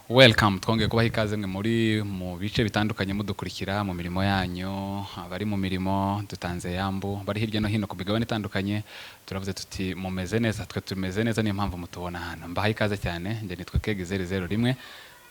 Welcome, twongeye kubaha ikaze mwe muri mu bice bitandukanye mudukurikira mu mirimo yanyu, abari mu mirimo dutanze yambu, bari hirya no hino ku migabane itandukanye, turavuze tuti mumeze neza, twe tumeze neza, niyo mpamvu mutubona hano. Mbaha ikaze cyane, nje nitwe Kege 001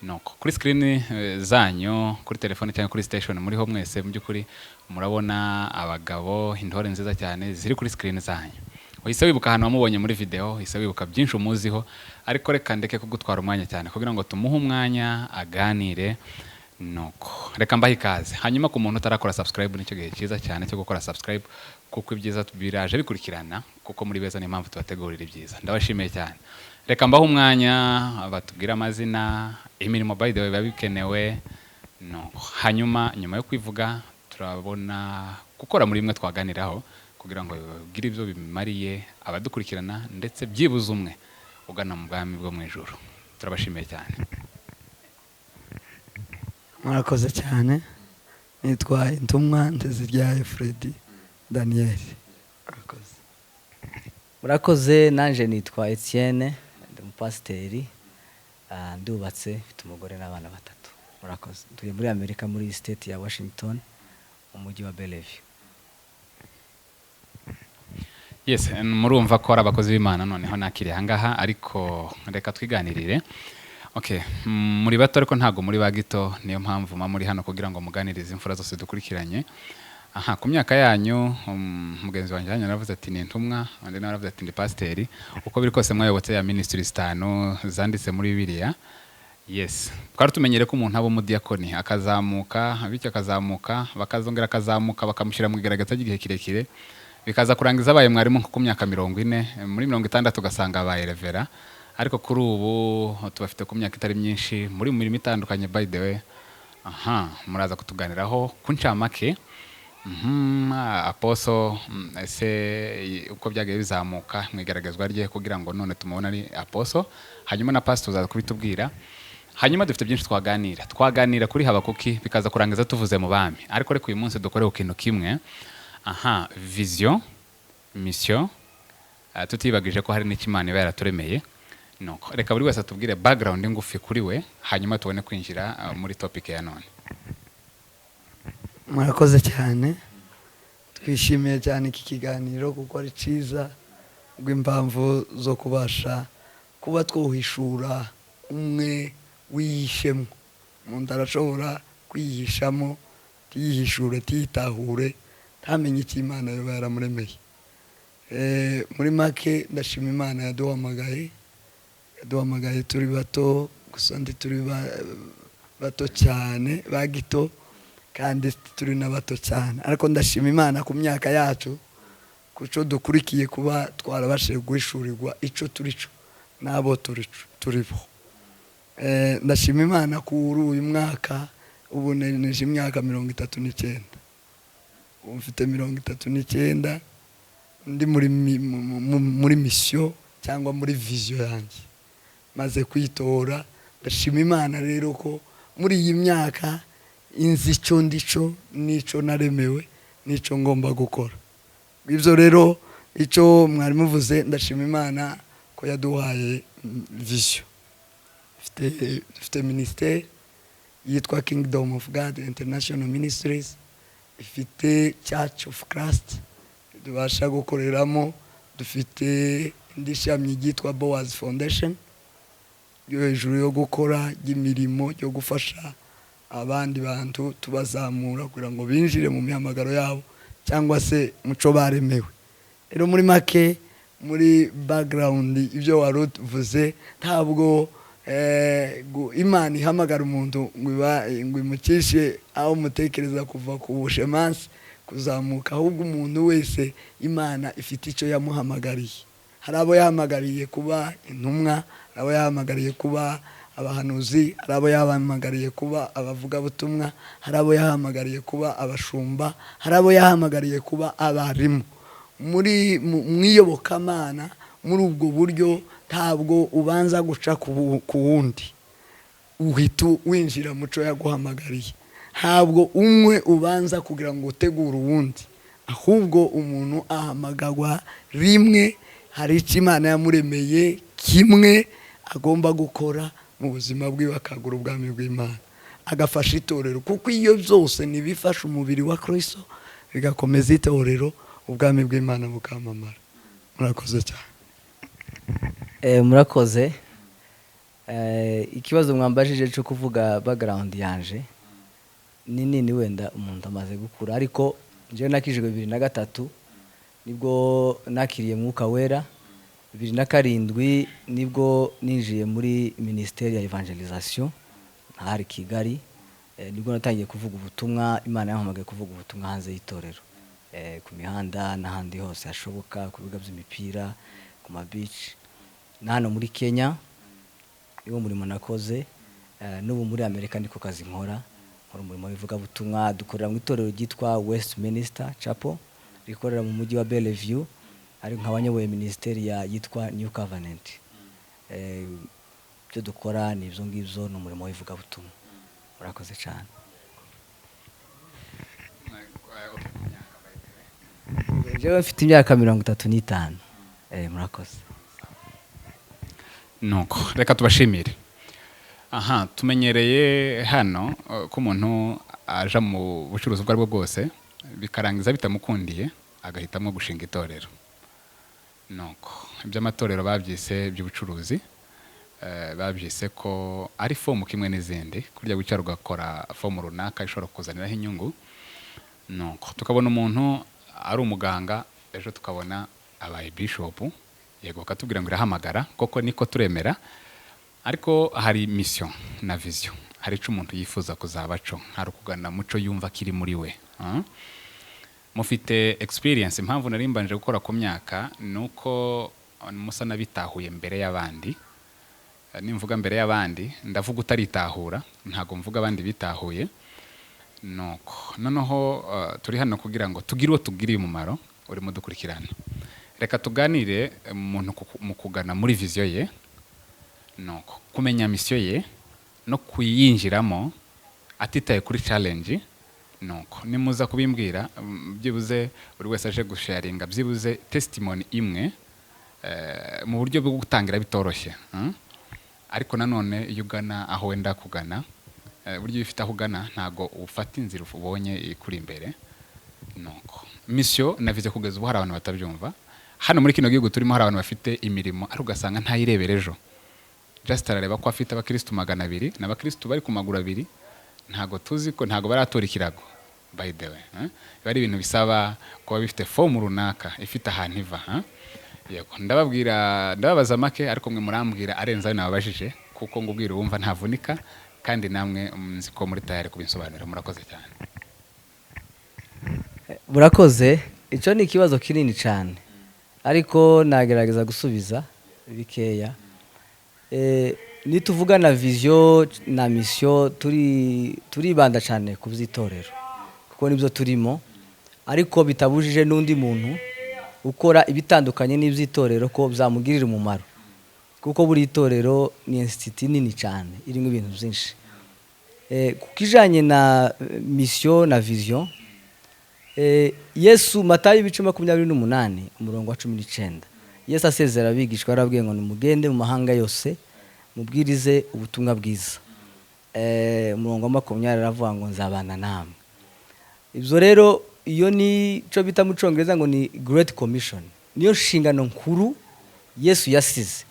noko kuri screen zanyu, kuri telefone cyangwa kuri station muri ho mwese mu byukuri murabona abagabo intore nziza cyane ziri kuri screen zanyu. Uhise wibuka hano wamubonye muri video, uhise wibuka byinshi umuziho, ariko reka ndeke kugutwara umwanya cyane kugira ngo tumuhe umwanya aganire. Noko reka mbaha ikaze. Hanyuma ku muntu utarakora subscribe nicyo gihe cyiza cyane cyo gukora subscribe, kuko ibyiza tubiraje bikurikirana, kuko muri beza ni impamvu tubategurira ibyiza. Ndabashimiye cyane. Reka mbaha umwanya batubwira amazina, imirimo by the way babikenewe. Hanyuma nyuma yo kwivuga turabona gukora muri imwe twaganiraho kugira ngo bigire ibyo bimariye abadukurikirana, ndetse byibuze umwe ugana mu bwami bwo mu ijuru. Turabashimiye cyane. Murakoze cyane. Nitwa Intumwa Nteziryayo Freddy Daniel. Murakoze. Nanje nitwa Etienne, ndi umupasiteri, ndubatse, mfite umugore n'abana batatu. Murakoze. Turi muri Amerika, muri state ya Washington, umujyi wa Bellevue. Yes, murumva ko ari abakozi b'Imana, noneho nakiri hangaha, ariko reka twiganirire. Okay, muri bato ariko ntago muri bagito, niyo mpamvu muri hano kugira ngo muganirize imfura zose dukurikiranye. Aha, ku myaka yanyu, mugenzi wanjye hanya naravuze ati ni Intumwa, undi naravuze ati ndi pasiteri. Uko biri kose mwayobotse ya ministries 5 zanditse muri Bibiliya. Yes, twari tumenyere ko umuntu abo mudiyakoni akazamuka, bityo akazamuka, bakazongera akazamuka, bakamushyira mu igaragaza ry'igihe kirekire, bikaza kurangiza abaye mwarimu nko ku myaka 40, muri 60 ugasanga abaye revera. Ariko kuri ubu tubafite ku myaka itari myinshi muri mu mirimo itandukanye by the way. Aha, muraza kutuganiraho ku ncamake. Aposo ese uko byagiye bizamuka mwigaragazwa rye kugira ngo none tumubona ari aposo. Hanyuma na pastor uzaza kubitubwira. Hanyuma dufite byinshi twaganira kuri Habakuki, bikaza kurangiza tuvuze mu bami. Ariko reko uyu munsi dukore ikintu kimwe. Aha, vision, mission, tutibagije ko hari n'ikimana iba yaraturemeye. Noko reka buri wese atubwire background ngufi kuri we, hanyuma tubone kwinjira muri topic ya none. Murakoze cyane. Twishimiye cyane iki kiganiro kuko ari cyiza, rw'impamvu zo kubasha kuba twohishura umwe wihishemo. Umuntu arashobora kwihishamo, tiyihishure, tiyitahure, ntamenye icyo Imana yoba yaramuremeye. Muri make ndashima Imana yaduhamagaye turi bato, gusa ndi turi bato cyane, bagito, kandi turi na bato cyane. Ariko ndashima Imana ku myaka yacu, kuco dukurikiye kuba twarabashije guhishurirwa ico turico nabo turibo. Ndashima Imana kuri uyu mwaka, ubu neje imyaka 39. Mfite 39, ndi muri mission cyangwa muri vision yanjye, maze kwitora. Ndashima Imana rero ko muri iyi myaka inzi ico ndico nico naremewe, nico ngomba gukora. Ibyo rero ico mwari muvuze, ndashima Imana ko yaduhaye vision. Ifite ministeri yitwa Kingdom of God International Ministries, ifite Church of Christ tubasha gukoreramo, dufite indi shami yitwa Boaz Foundation yo hejuru yo gukora imirimo yo gufasha abandi bantu tubazamura kugira ngo binjire mu mihamagaro yabo cyangwa se muco baremewe. Rero muri make, muri background ibyo waruvuze, ntabwo Imana ihamagara umuntu ngo imukishe aho mutekereza kuva ku bushemansi kuzamuka, ahubwo umuntu wese Imana ifite icyo yamuhamagariye. Hari abo yahamagariye kuba intumwa, hari abo yahamagariye kuba abahanuzi, hari abo yahamagariye kuba abavugabutumwa, hari abo yahamagariye kuba abashumba, hari abo yahamagariye kuba abarimu. Muri mwiyobokamana, muri ubwo buryo ntabwo ubanza guca ku wundi uhita winjira muco yaguhamagariye. Ntabwo umwe ubanza kugira ngo utegure uwundi, ahubwo umuntu ahamagagwa rimwe. Hari icyo Imana yamuremeye kimwe agomba gukora mu buzima bwiwe akagura ubwami bw'Imana agafasha itorero, kuko iyo byose nibifasha umubiri wa Kristo bigakomeza itorero, ubwami bw'Imana bukamamara. Murakoze cyane. Murakoze. Ikibazo mwambajije cyo kuvuga background yanje ni nini, wenda umuntu amaze gukura, ariko njyewe nakijijwe 2003 nibwo nakiriye mwuka wera, 2007 nibwo ninjiye muri ministeri ya evangelisation hari Kigali, nibwo natangiye kuvuga ubutumwa, Imana yampamagaye kuvuga ubutumwa hanze y'itorero, ku mihanda n'ahandi hose hashoboka, ku bibuga by'imipira, ku ma beach, na hano muri Kenya niwo murimo nakoze, n'ubu muri Amerika niko kazi nkora umurimo w'ivuga butumwa. Dukorera mu itorero ryitwa Westminster Chapel rikorera mu mujyi wa Bellevue, ari nk'abanyoboye ministeri yitwa New Covenant. Byo dukora ni ibyo ngibyo, ni umurimo w'ivuga butumwa. Murakoze cyane. Jewe mfite imyaka 35. Murakoze. Nuko reka tubashimire. Aha, tumenyereye hano ko umuntu aja mu bucuruzi bwa rwo bwose bikarangiza bitamukundiye agahitamo gushinga itorero. Nuko iby'amatorero babyise by'ubucuruzi, babyise ko ari fomu kimwe n'izindi, kurya gucyara ugakora fomu runaka ishobora kuzaniraho inyungu. Nuko tukabona umuntu ari umuganga, ejo tukabona abaye bishop, yego katubwira ngo irahamagara, koko niko turemera, ariko hari mission na vision, hari icyo umuntu yifuza kuzabaco, hari kugana muco yumva kiri muri we. Mufite experience, impamvu nari mbanje gukora ku myaka nuko musa nabitahuye mbere y'abandi. Nimvuga mbere y'abandi ndavuga utaritahura, ntago mvuga abandi bitahuye. Nuko noneho turi hano kugira ngo tugire uwo tugiriye umumaro urimo dukurikirana. Reka tuganire umuntu mu kugana muri vision ye, nuko kumenya mission ye no kuyinjiramo atitaye kuri challenge. Nuko nimuza kubimbwira byibuze buri wese aje gusharinga byibuze testimony imwe mu buryo bwo gutangira bitoroshye, ariko nanone iyo ugana aho wenda kugana, buryo bifite aho ugana ntago ufata inzira ubonye ikuri imbere. Nuko mission navize kugeza ubu hari abantu batabyumva hano muri kino gihugu turimo, hari abantu bafite imirimo ari ugasanga ntayirebera ejo, just arareba ko afite abakristo 200 n'abakristo bari ku maguru 2, ntago tuzi ko ntago baratora ikirago. By the way, bari ibintu bisaba kuba bifite form runaka ifite ahantu iva. Yego ndababwira ndababaza make, ariko mwe murambwira arenza nababajije, kuko ngubwira wumva ntavunika, kandi namwe nzi ko muri tayari kubinsobanurira. Murakoze cyane. Murakoze. Icyo ni ikibazo kinini cyane, ariko nagerageza gusubiza bikeya. Nituvuga na vision na mission turibanda cyane ku byitorero, kuko nibyo turimo, ariko bitabujije n'undi muntu ukora ibitandukanye n'ibyitorero ko byamugirira umumaro, kuko buri itorero ni institute nini cyane irimo ibintu byinshi. Kukijanye na mission na vision, Yesu Matayo 28 umurongo wa 19, Yesu asezera abigishwa arabwiye ngo nimugende mu mahanga yose mubwirize ubutumwa bwiza. Umurongo wa 20 aravuga ngo nzabana namwe. Ibyo rero iyo ni cyo bita mu Cyongereza ngo ni Great Commission, niyo nshingano nkuru Yesu yasize.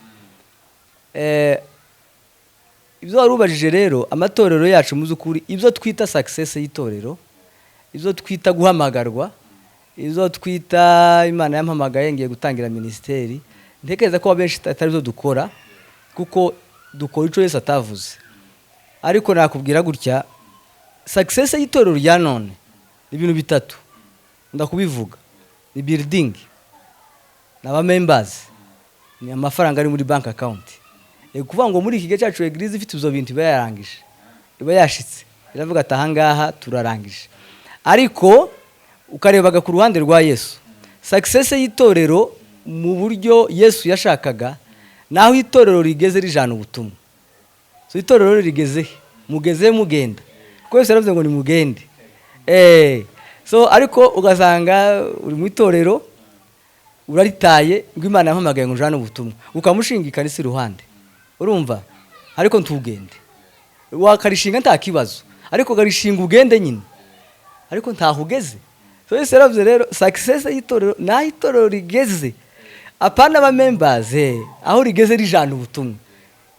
Ibyo warubajije rero, amatorero yacu muzukuri, ibyo twita success y'itorero, ibyo twita guhamagarwa, ibyo twita Imana yampamagaye ngiye gutangira ministeri, ntekereza ko abenshi atari byo dukora, kuko dukora icyo Yesu atavuze. Ariko nakubwira gutya, success y'itorero rya none ni ibintu bitatu ndakubivuga: ni building, n'aba members, ni amafaranga ari muri bank account. Kuvuga ngo muri iki gihe cyacu eglise ifite ibyo bintu bayarangije, iba yashitse iravuga ati ahangaha turarangije. Ariko ukarebaga ku ruhande rwa Yesu, success y'itorero mu buryo Yesu yashakaga, naho itorero rigeze rijana ubutumwa. So itorero rigeze mugeze mugenda, kuko Yesu yaravuze ngo ni mugende. So ariko ugasanga uri mu itorero uraritaye ngo Imana yampamagaye ngo njane ubutumwa, ukamushinga ikanisa iruhande. Urumva ariko ntugende, wakarishinga nta kibazo, ariko karishinga ugende nyine, ariko ntaho ugeze. So Yesu yaravuze rero success y'itorero naho itorero rigeze, apana aba members aho rigeze rijana ubutumwa.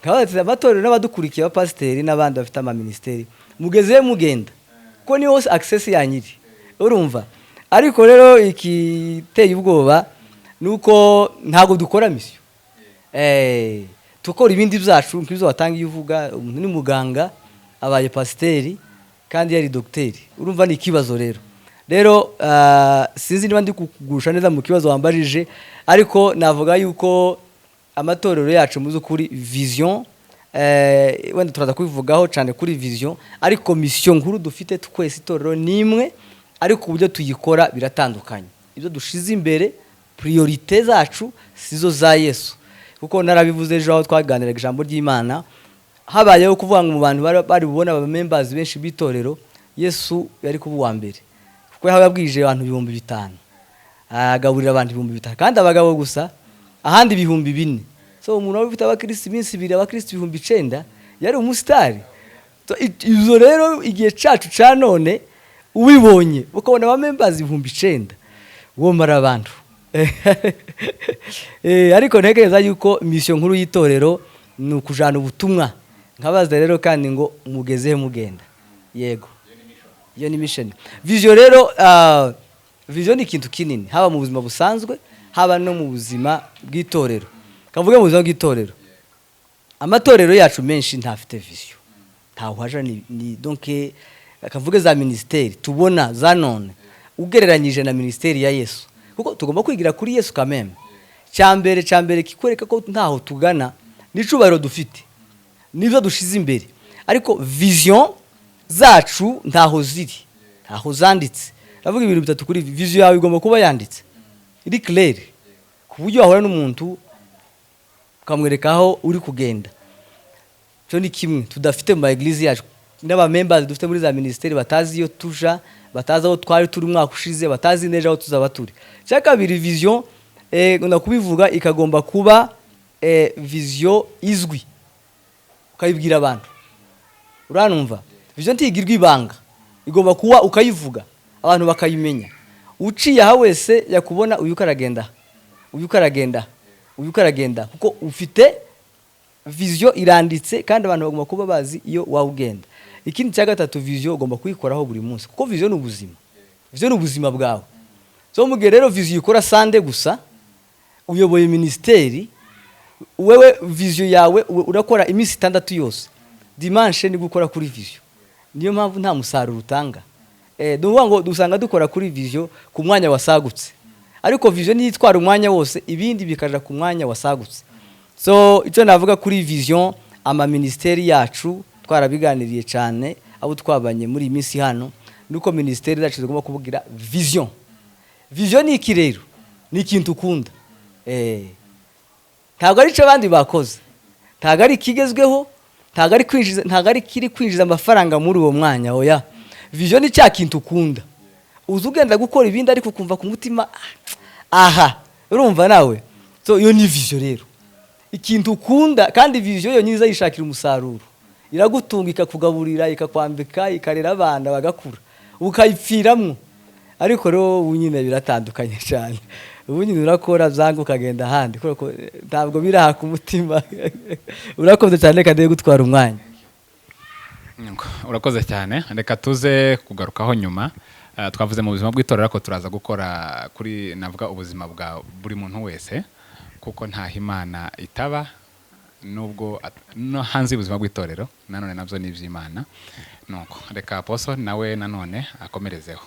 Kabatse amatorero n'abadukurikiye abapasiteri n'abandi bafite ama ministeri, mugeze mugenda kuko niho access yanyiri, urumva. Ariko rero ikiteye ubwoba nuko ntago dukora mission, tukora ibindi byacu nk'ibyo watangiye uvuga. Umuntu ni muganga, abaye pasiteri kandi yari dogiteri, urumva ni ikibazo rero sinzi niba ndi kugusha neza mu kibazo wambajije, ariko navuga yuko amatorero yacu mu z'ukuri vision, wenda turaza kubivugaho cyane kuri vision, ariko mission nkuru dufite twese itorero nimwe, ariko uburyo tuyikora biratandukanye. Ibyo dushize imbere priorite zacu sizo za Yesu, kuko narabivuze ejo aho twaganiraga ijambo ry'Imana, habayeho kuvuga ngo mu bantu bari bubona aba members benshi b'itorero, Yesu yari kuba uwa mbere, kuko yababwije abantu 5,000, agaburira abantu 5,000 kandi abagabo gusa, ahandi 4,000. So umuntu wari ufite abakristo iminsi 2, abakristo 9,000 yari umusitari. Izo rero igihe cacu ca none ubibonye ukabona aba members 9,000 womara abantu. Ariko ntekereza yuko mission nkuru y'itorero ni ukujana ubutumwa. Nkabaza rero kandi ngo mugezehe mugenda, yego iyo ni mission. Vision rero vision ni ikintu kinini, haba mu buzima busanzwe, haba no mu buzima bw'itorero. Kavuge mu buzima bw'itorero, amatorero yacu menshi ntafite vision, ntawaje ni donc kavuge za ministeri tubona za none ugereranyije na ministeri ya Yesu, kuko tugomba kwigira kuri Yesu kameme. Cyambere kikwereka ko ntaho tugana n'icubaro dufite, nivyo dushize imbere, ariko vision zacu ntaho ziri, ntaho zanditse. Ndavuga ibintu bitatu kuri vision yawe, igomba kuba yanditse iri clear, ku buryo wahora n'umuntu ukamwereka aho uri kugenda. Cyo ni kimwe tudafite mu eglise yacu, n'aba members dufite muri za ministeri batazi iyo tuja, batazi aho twari turi umwaka ushize, batazi neje aho tuzaba turi. Cya kabiri vision ngunda kubivuga ikagomba kuba vision izwi, ukayibwira abantu, uranumva. Vision ntigirwa ibanga, igomba kuba ukayivuga abantu bakayimenya. Uciye aha wese yakubona uyu karagenda, kuko ufite vision iranditse kandi abantu bagomba kuba bazi iyo wawugenda. Ikindi cya gatatu, vision ugomba kuyikoraho buri munsi, kuko vision ni ubuzima, vision ni ubuzima bwawe. So mugihe rero vision ikora sande gusa, uyoboye ministeri, wewe vision yawe urakora iminsi 6 yose, dimanche ni gukora kuri vision. Niyo mpamvu nta musaruro utanga. Duvuga ngo dusanga dukora kuri vision ku mwanya wasagutse, ariko vision ni itwara umwanya wose, ibindi bikaja ku mwanya wasagutse. So icyo navuga kuri vision, ama ministeri yacu twarabiganiriye cyane abo twabanye muri iminsi hano, nuko ministeri zacu zigomba kuvugira vision. Vision ni iki rero? Ni ikintu ukunda. Ntabwo ari cyo abandi bakoze, ntabwo ari kigezweho, ntabwo ari kiri kwinjiza amafaranga muri uwo mwanya. Oya, vision ni cya kintu ukunda, uza ugenda gukora ibindi ariko kumva ku mutima aha, urumva nawe. So iyo ni vision rero, ikintu ukunda, kandi vision yo nyiza yishakira umusaruro, iragutunga, ikakugaburira, ikakwambika, ikarera abana bagakura, ukayipfiramwo. Ariko rero ubu nyine biratandukanye cyane, ubu nyine urakora zangu ukagenda ahandi, kuko ntabwo biraha ku mutima. Urakoze cyane kandi gutwara umwanya. Urakoze cyane, reka tuze kugarukaho nyuma. Twavuze mu buzima bw'itorero, ariko turaza gukora kuri navuga ubuzima bwa buri muntu wese, kuko nta Imana itaba, nubwo no hanze ubuzima bw'itorero nanone nabyo ni iby'Imana. Nuko reka Apostle nawe nanone akomerezeho.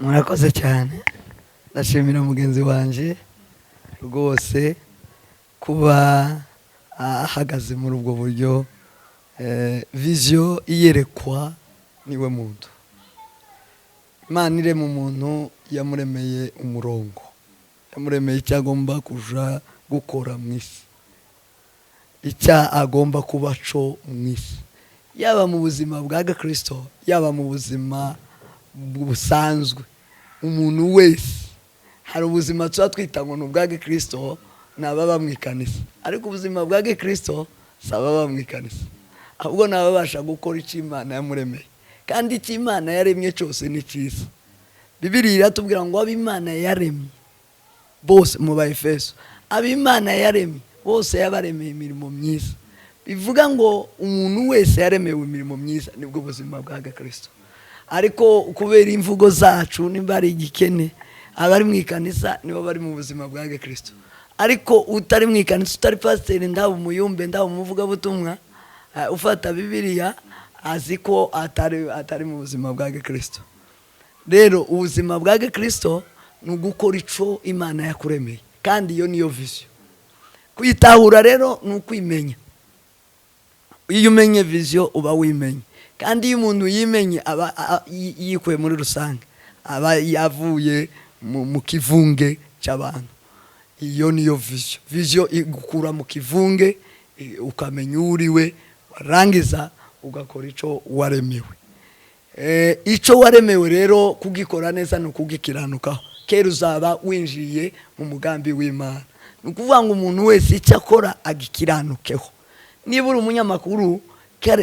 Murakoze cyane, ndashimira mugenzi wanje rwose kuba ahagaze muri ubwo buryo. Vision iyerekwa niwe muntu. Imana ire mu muntu yamuremeye umurongo, yamuremeye icyo agomba kuja gukora mwisi, icyo agomba kuba cyo mwisi, yaba mu buzima bwa Kristo, yaba mu buzima busanzwe. Umuntu wese hari ubuzima tuba twita ngo n'ubwa Kristo n'ababa mu ikanisa, ariko ubuzima bwa Kristo saba bamwikanisa ahubwo nababasha gukora icyo Imana yamuremeye kandi icyo Imana yaremye cyose ni cyiza. Bibiliya iratubwira ngo ab'Imana yaremye bose mu Baefeso, ab'Imana yaremye bose yabaremeye imirimo myiza. Bivuga ngo umuntu wese yaremewe imirimo myiza, nibwo buzima bwa Kristo. Ariko kubera imvugo zacu nimba ari igikene, abari mu ikanisa nibo bari mu buzima bwa Kristo. Ariko utari mu ikanisa, utari pasiteri, ndaba umuyumbe, ndaba umuvugabutumwa, ufata Bibiliya azi ko atari mu buzima bwa Kristo. Rero ubuzima bwa Kristo ni ugukora ico Imana yakuremeye, kandi iyo niyo vision. Kwitahura rero ni ukwimenya. Iyo umenye vision uba wimenye, kandi iyo umuntu yimenye aba yikuye muri rusange, aba yavuye mu kivunge cy'abantu. Iyo niyo vision igukura mu kivunge ukamenya uriwe, warangiza ugakora ico waremewe. Ico waremewe rero kugikora neza no kugikiranukaho, kera uzaba winjiye mu mugambi w'Imana. Nukuvuga ngo umuntu wese icyo akora agikiranukeho. Niba uri umunyamakuru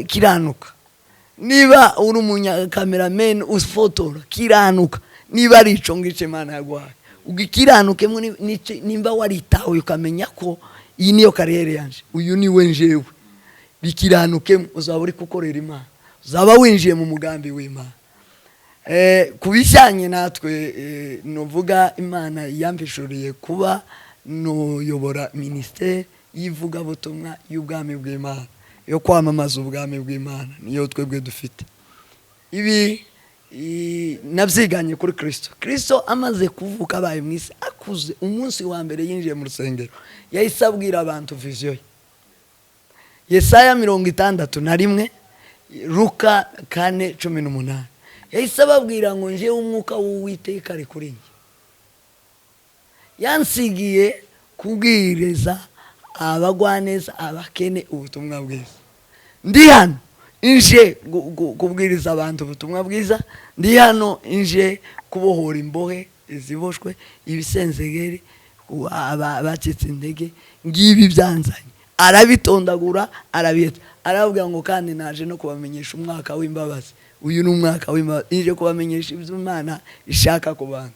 kiranuka, niba uri umunyakamerameni ufotora kiranuka, niba ari ico ngice Imana yaguhaye ugikiranuke. Nimba waritawe ukamenya ko iyi niyo kariyeri yanje, uyu ni we njewe, bikiranuke, uzaba uri gukorera Imana, uzaba winjiye mu mugambi w'Imana. Kubijyanye natwe nuvuga Imana yampishuriye kuba nuyobora ministeri y'ivugabutumwa y'ubwami bw'Imana, yo kwamamaza ubwami bw'Imana, niyo twebwe dufite. Ibi nabyiganye kuri Kristo amaze kuvuka abaye Mwisi, akuze umunsi wa mbere yinjiye mu rusengero yahise abwira abantu vision ye. Yesaya 61, Luka 4:18, yahise ababwira ngo nje umwuka w'Uwiteka ari kuri njye, yansigiye kubwiriza abagwaneza abakene ubutumwa bwiza. Ndi hano inje kubwiriza abantu ubutumwa bwiza, ndi hano inje kubohora imbohe iziboshwe, ibisenzegeri, abacitse intege. Ngibi byanzanye, arabitondagura, arabiyeta, aravuga ngo kandi naje no kubamenyesha umwaka w'imbabazi. Uyu ni umwaka w'imbabazi, inje kubamenyesha ibyo Imana ishaka ku bantu.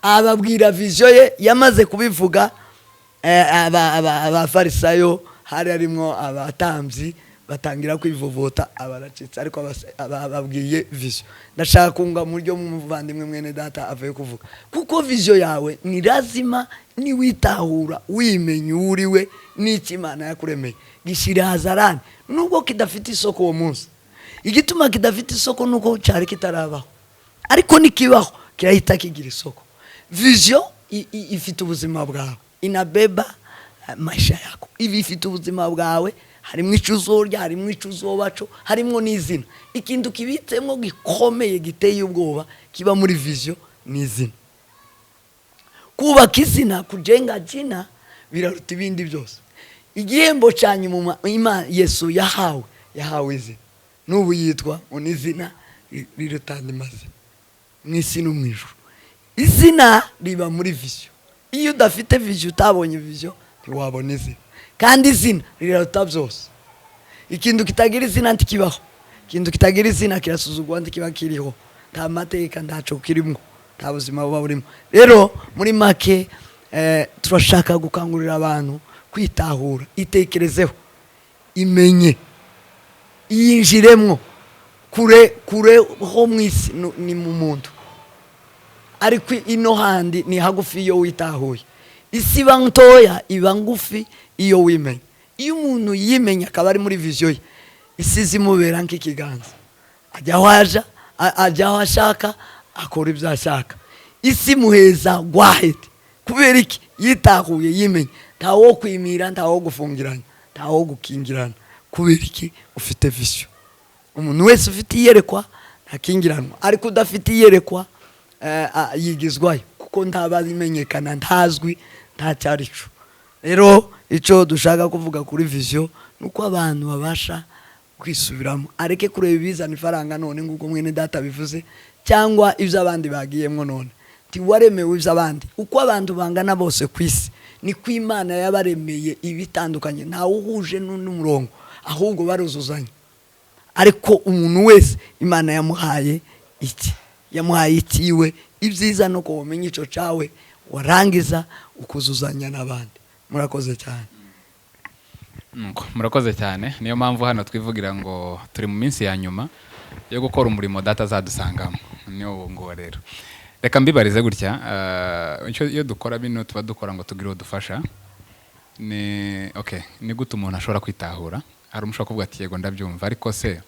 Ababwira vision ye, yamaze kubivuga. Abafarisayo hari harimo abatambyi batangira kwivovota, abaracitse, ariko ababwiye vision. Ndashaka kunga mu buryo muvandimwe mwene data avuye kuvuga, kuko vision yawe ni lazima ni witahura wimenye uriwe n'iki Imana yakuremeye, gishira hazarani nubwo kidafite isoko uwo munsi. Igituma kidafite isoko nuko cyari kitarabaho, ariko nikibaho kirahita kigira isoko. Vision ifite ubuzima bwawe, inabeba maisha yako. Ivi ifite ubuzima bwawe, harimo icuzorya, harimo icuzobaco, harimo n'izina. Ikintu kibitsemo gikomeye giteye ubwoba kiba muri vision ni izina. Kubaka izina, kujenga jina biraruta ibindi byose. Igihembo cyanye mu Imana Yesu yahawe izina, n'ubu yitwa unizina rirutanda mazina mwisi no mwijuru. Izina riba muri vision. Iyo udafite vision, utabonye vision, ntiwabona izina. Kandi izina riraruta byose. Ikintu kitagira izina ntikibaho, ikintu kitagira izina kirasuzugwa ntikiba kiriho, nta mateka ntaco kirimo, nta buzima buba burimo. Rero muri make turashaka gukangurira abantu kwitahura, itekerezeho, imenye, yinjiremwo, kure ho mwisi ni mu muntu, ariko ino handi ni hagufi iyo witahuye. Isi iba ntoya, iba ngufi iyo wimenye. Iyo umuntu yimenya akaba ari muri vision ye, isi zimubera nk'ikiganza, ajya aho ashaka, akora ibyo ashaka. Isi muheza gwahete, kubera iki? Yitahuye, yimenye. Ntawo kwimira, ntawo gufungirana, ntawo gukingirana. Kubera iki? Ufite vision. Umuntu wese ufite iyerekwa ntakingiranwa, ariko udafite iyerekwa yigizwayo, kuko ntabazimenyekana, ntazwi, ntacyarico. Rero ico dushaka kuvuga kuri vision nuko abantu babasha kwisubiramo, areke kureba ibizana ifaranga none nguko mwene data bivuze, cyangwa ibyo abandi bagiyemwo none. Ti waremewe ibyo abandi, uko abantu bangana bose kwisi niko Imana yabaremeye ibitandukanye, ntawe uhuje n'undi murongo, ahubwo baruzuzanya. Ariko umuntu wese Imana yamuhaye iki, yamuhaye ikiwe, ibyiza no kumenya ico cawe warangiza ukuzuzanya n'abandi. Murakoze cyane. Murakoze cyane. Niyo mpamvu hano twivugira ngo turi mu minsi ya nyuma yo gukora umurimo data azadusangamo. Niyo ngo rero reka mbibarize gutya, iyo dukora bino tuba dukora ngo tugire udufasha. Ni gute umuntu ashobora kwitahura? Hari umushaka kuvuga ati yego ndabyumva, ariko se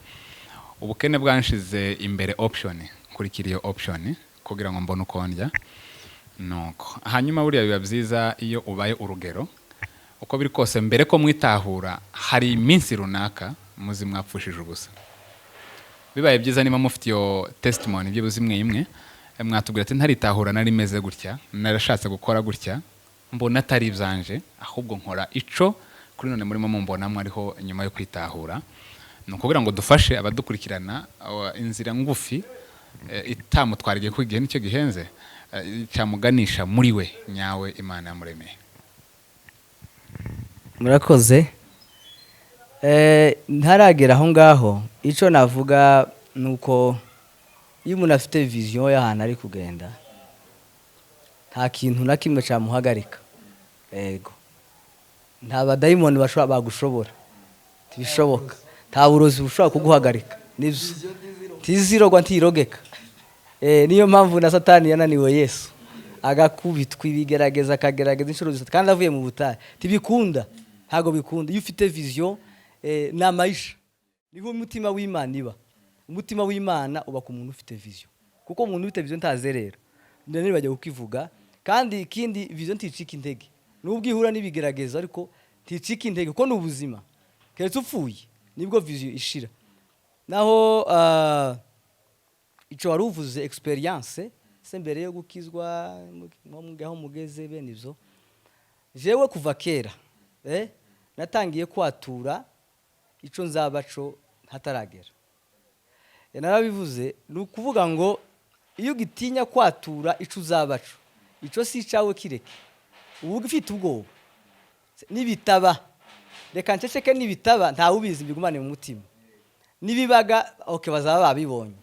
ubukene bwanshize imbere option, kurikira iyo option kugira ngo mbone uko ndya. Nuko hanyuma buriya biba byiza iyo ubaye urugero, uko biri kose mbere ko mwitahura hari iminsi runaka muzi mwapfushije ubusa. Bibaye byiza niba mufite iyo testimony byibuze imwe mwatubwira ati ntaritahura nari meze gutya, narashatse gukora gutya, mbona atari ibyanje, ahubwo nkora ico kuri none murimo mumbonamo ariho nyuma yo kwitahura. Nuko kugira ngo dufashe abadukurikirana inzira ngufi itamutwariye ku gihe nicyo gihenze, cyamuganisha muri we nyawe Imana yamuremeye. Murakoze. Ntaragera aho ngaho, icyo navuga nuko iyo umuntu afite vision y'ahantu ari kugenda, nta kintu na kimwe cyamuhagarika. Yego, nta badayimoni bagushobora, tibishoboka. Nta burozi bushobora kuguhagarika, nibyo tizirogwa ntirogeka. Niyo mpamvu na Satani yananiwe Yesu, agakubitwa ibigerageza, akagerageza inshuro zose, kandi avuye mu butayu. Tibikunda, ntago bikunda. Iyo ufite vision n'amayisha, niho umutima w'Imana iba. Umutima w'Imana uba ku muntu ufite vision, kuko umuntu ufite vision ntazerera. Ndane bajya kukivuga, kandi ikindi vision nticika intege. Nubwo ihura n'ibigerageza ariko nticika intege, kuko n'ubuzima. Keretse upfuye nibwo vision ishira. Naho ico waruvuze experience se mbere yo gukizwa ngaho mugeze bene ivyo. Jewe kuva kera natangiye kwatura ico nzabaco hataragera. Narabivuze nukuvuga ngo iyo gitinya kwatura ico uzabaco, ico si cawe kireke. Ubu ufite ubwoba nibitaba, reka nceceke nibitaba, nta ubizi mbigumane mu mutima. Nibibaga bazaba babibonye.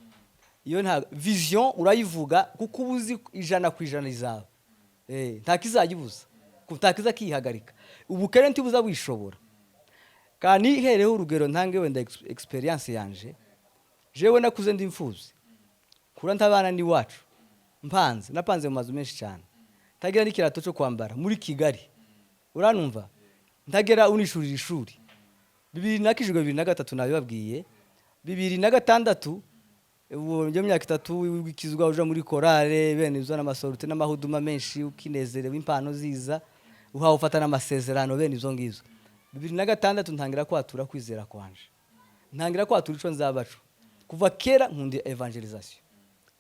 Iyo nta vision urayivuga kuko ubuzi 100% izaba. Nta kizagibuza, kutakiza kihagarika. Ubukere ntibuza bwishobora. Kandi hereho urugero ntange wenda experience yanje. Jewe nakuze ndi imfuzi. Kura ntabana ni wacu. Napanze mu mazu menshi cyane. Tagira n'ikirato cyo kwambara muri Kigali. Uranumva? Ntagera unishurira ishuri. 2023 nabibabwiye. 2006 ubu njye myaka 3 wikizwa uja muri korale bene izo n'amasorute n'amahuduma menshi ukinezerewe impano ziza uhawe ufata n'amasezerano bene izo ngizo. 2006 ntangira kwatura kwizera kwanje. Ntangira kwatura ico nzabaco. Kuva kera nkundi evangelization.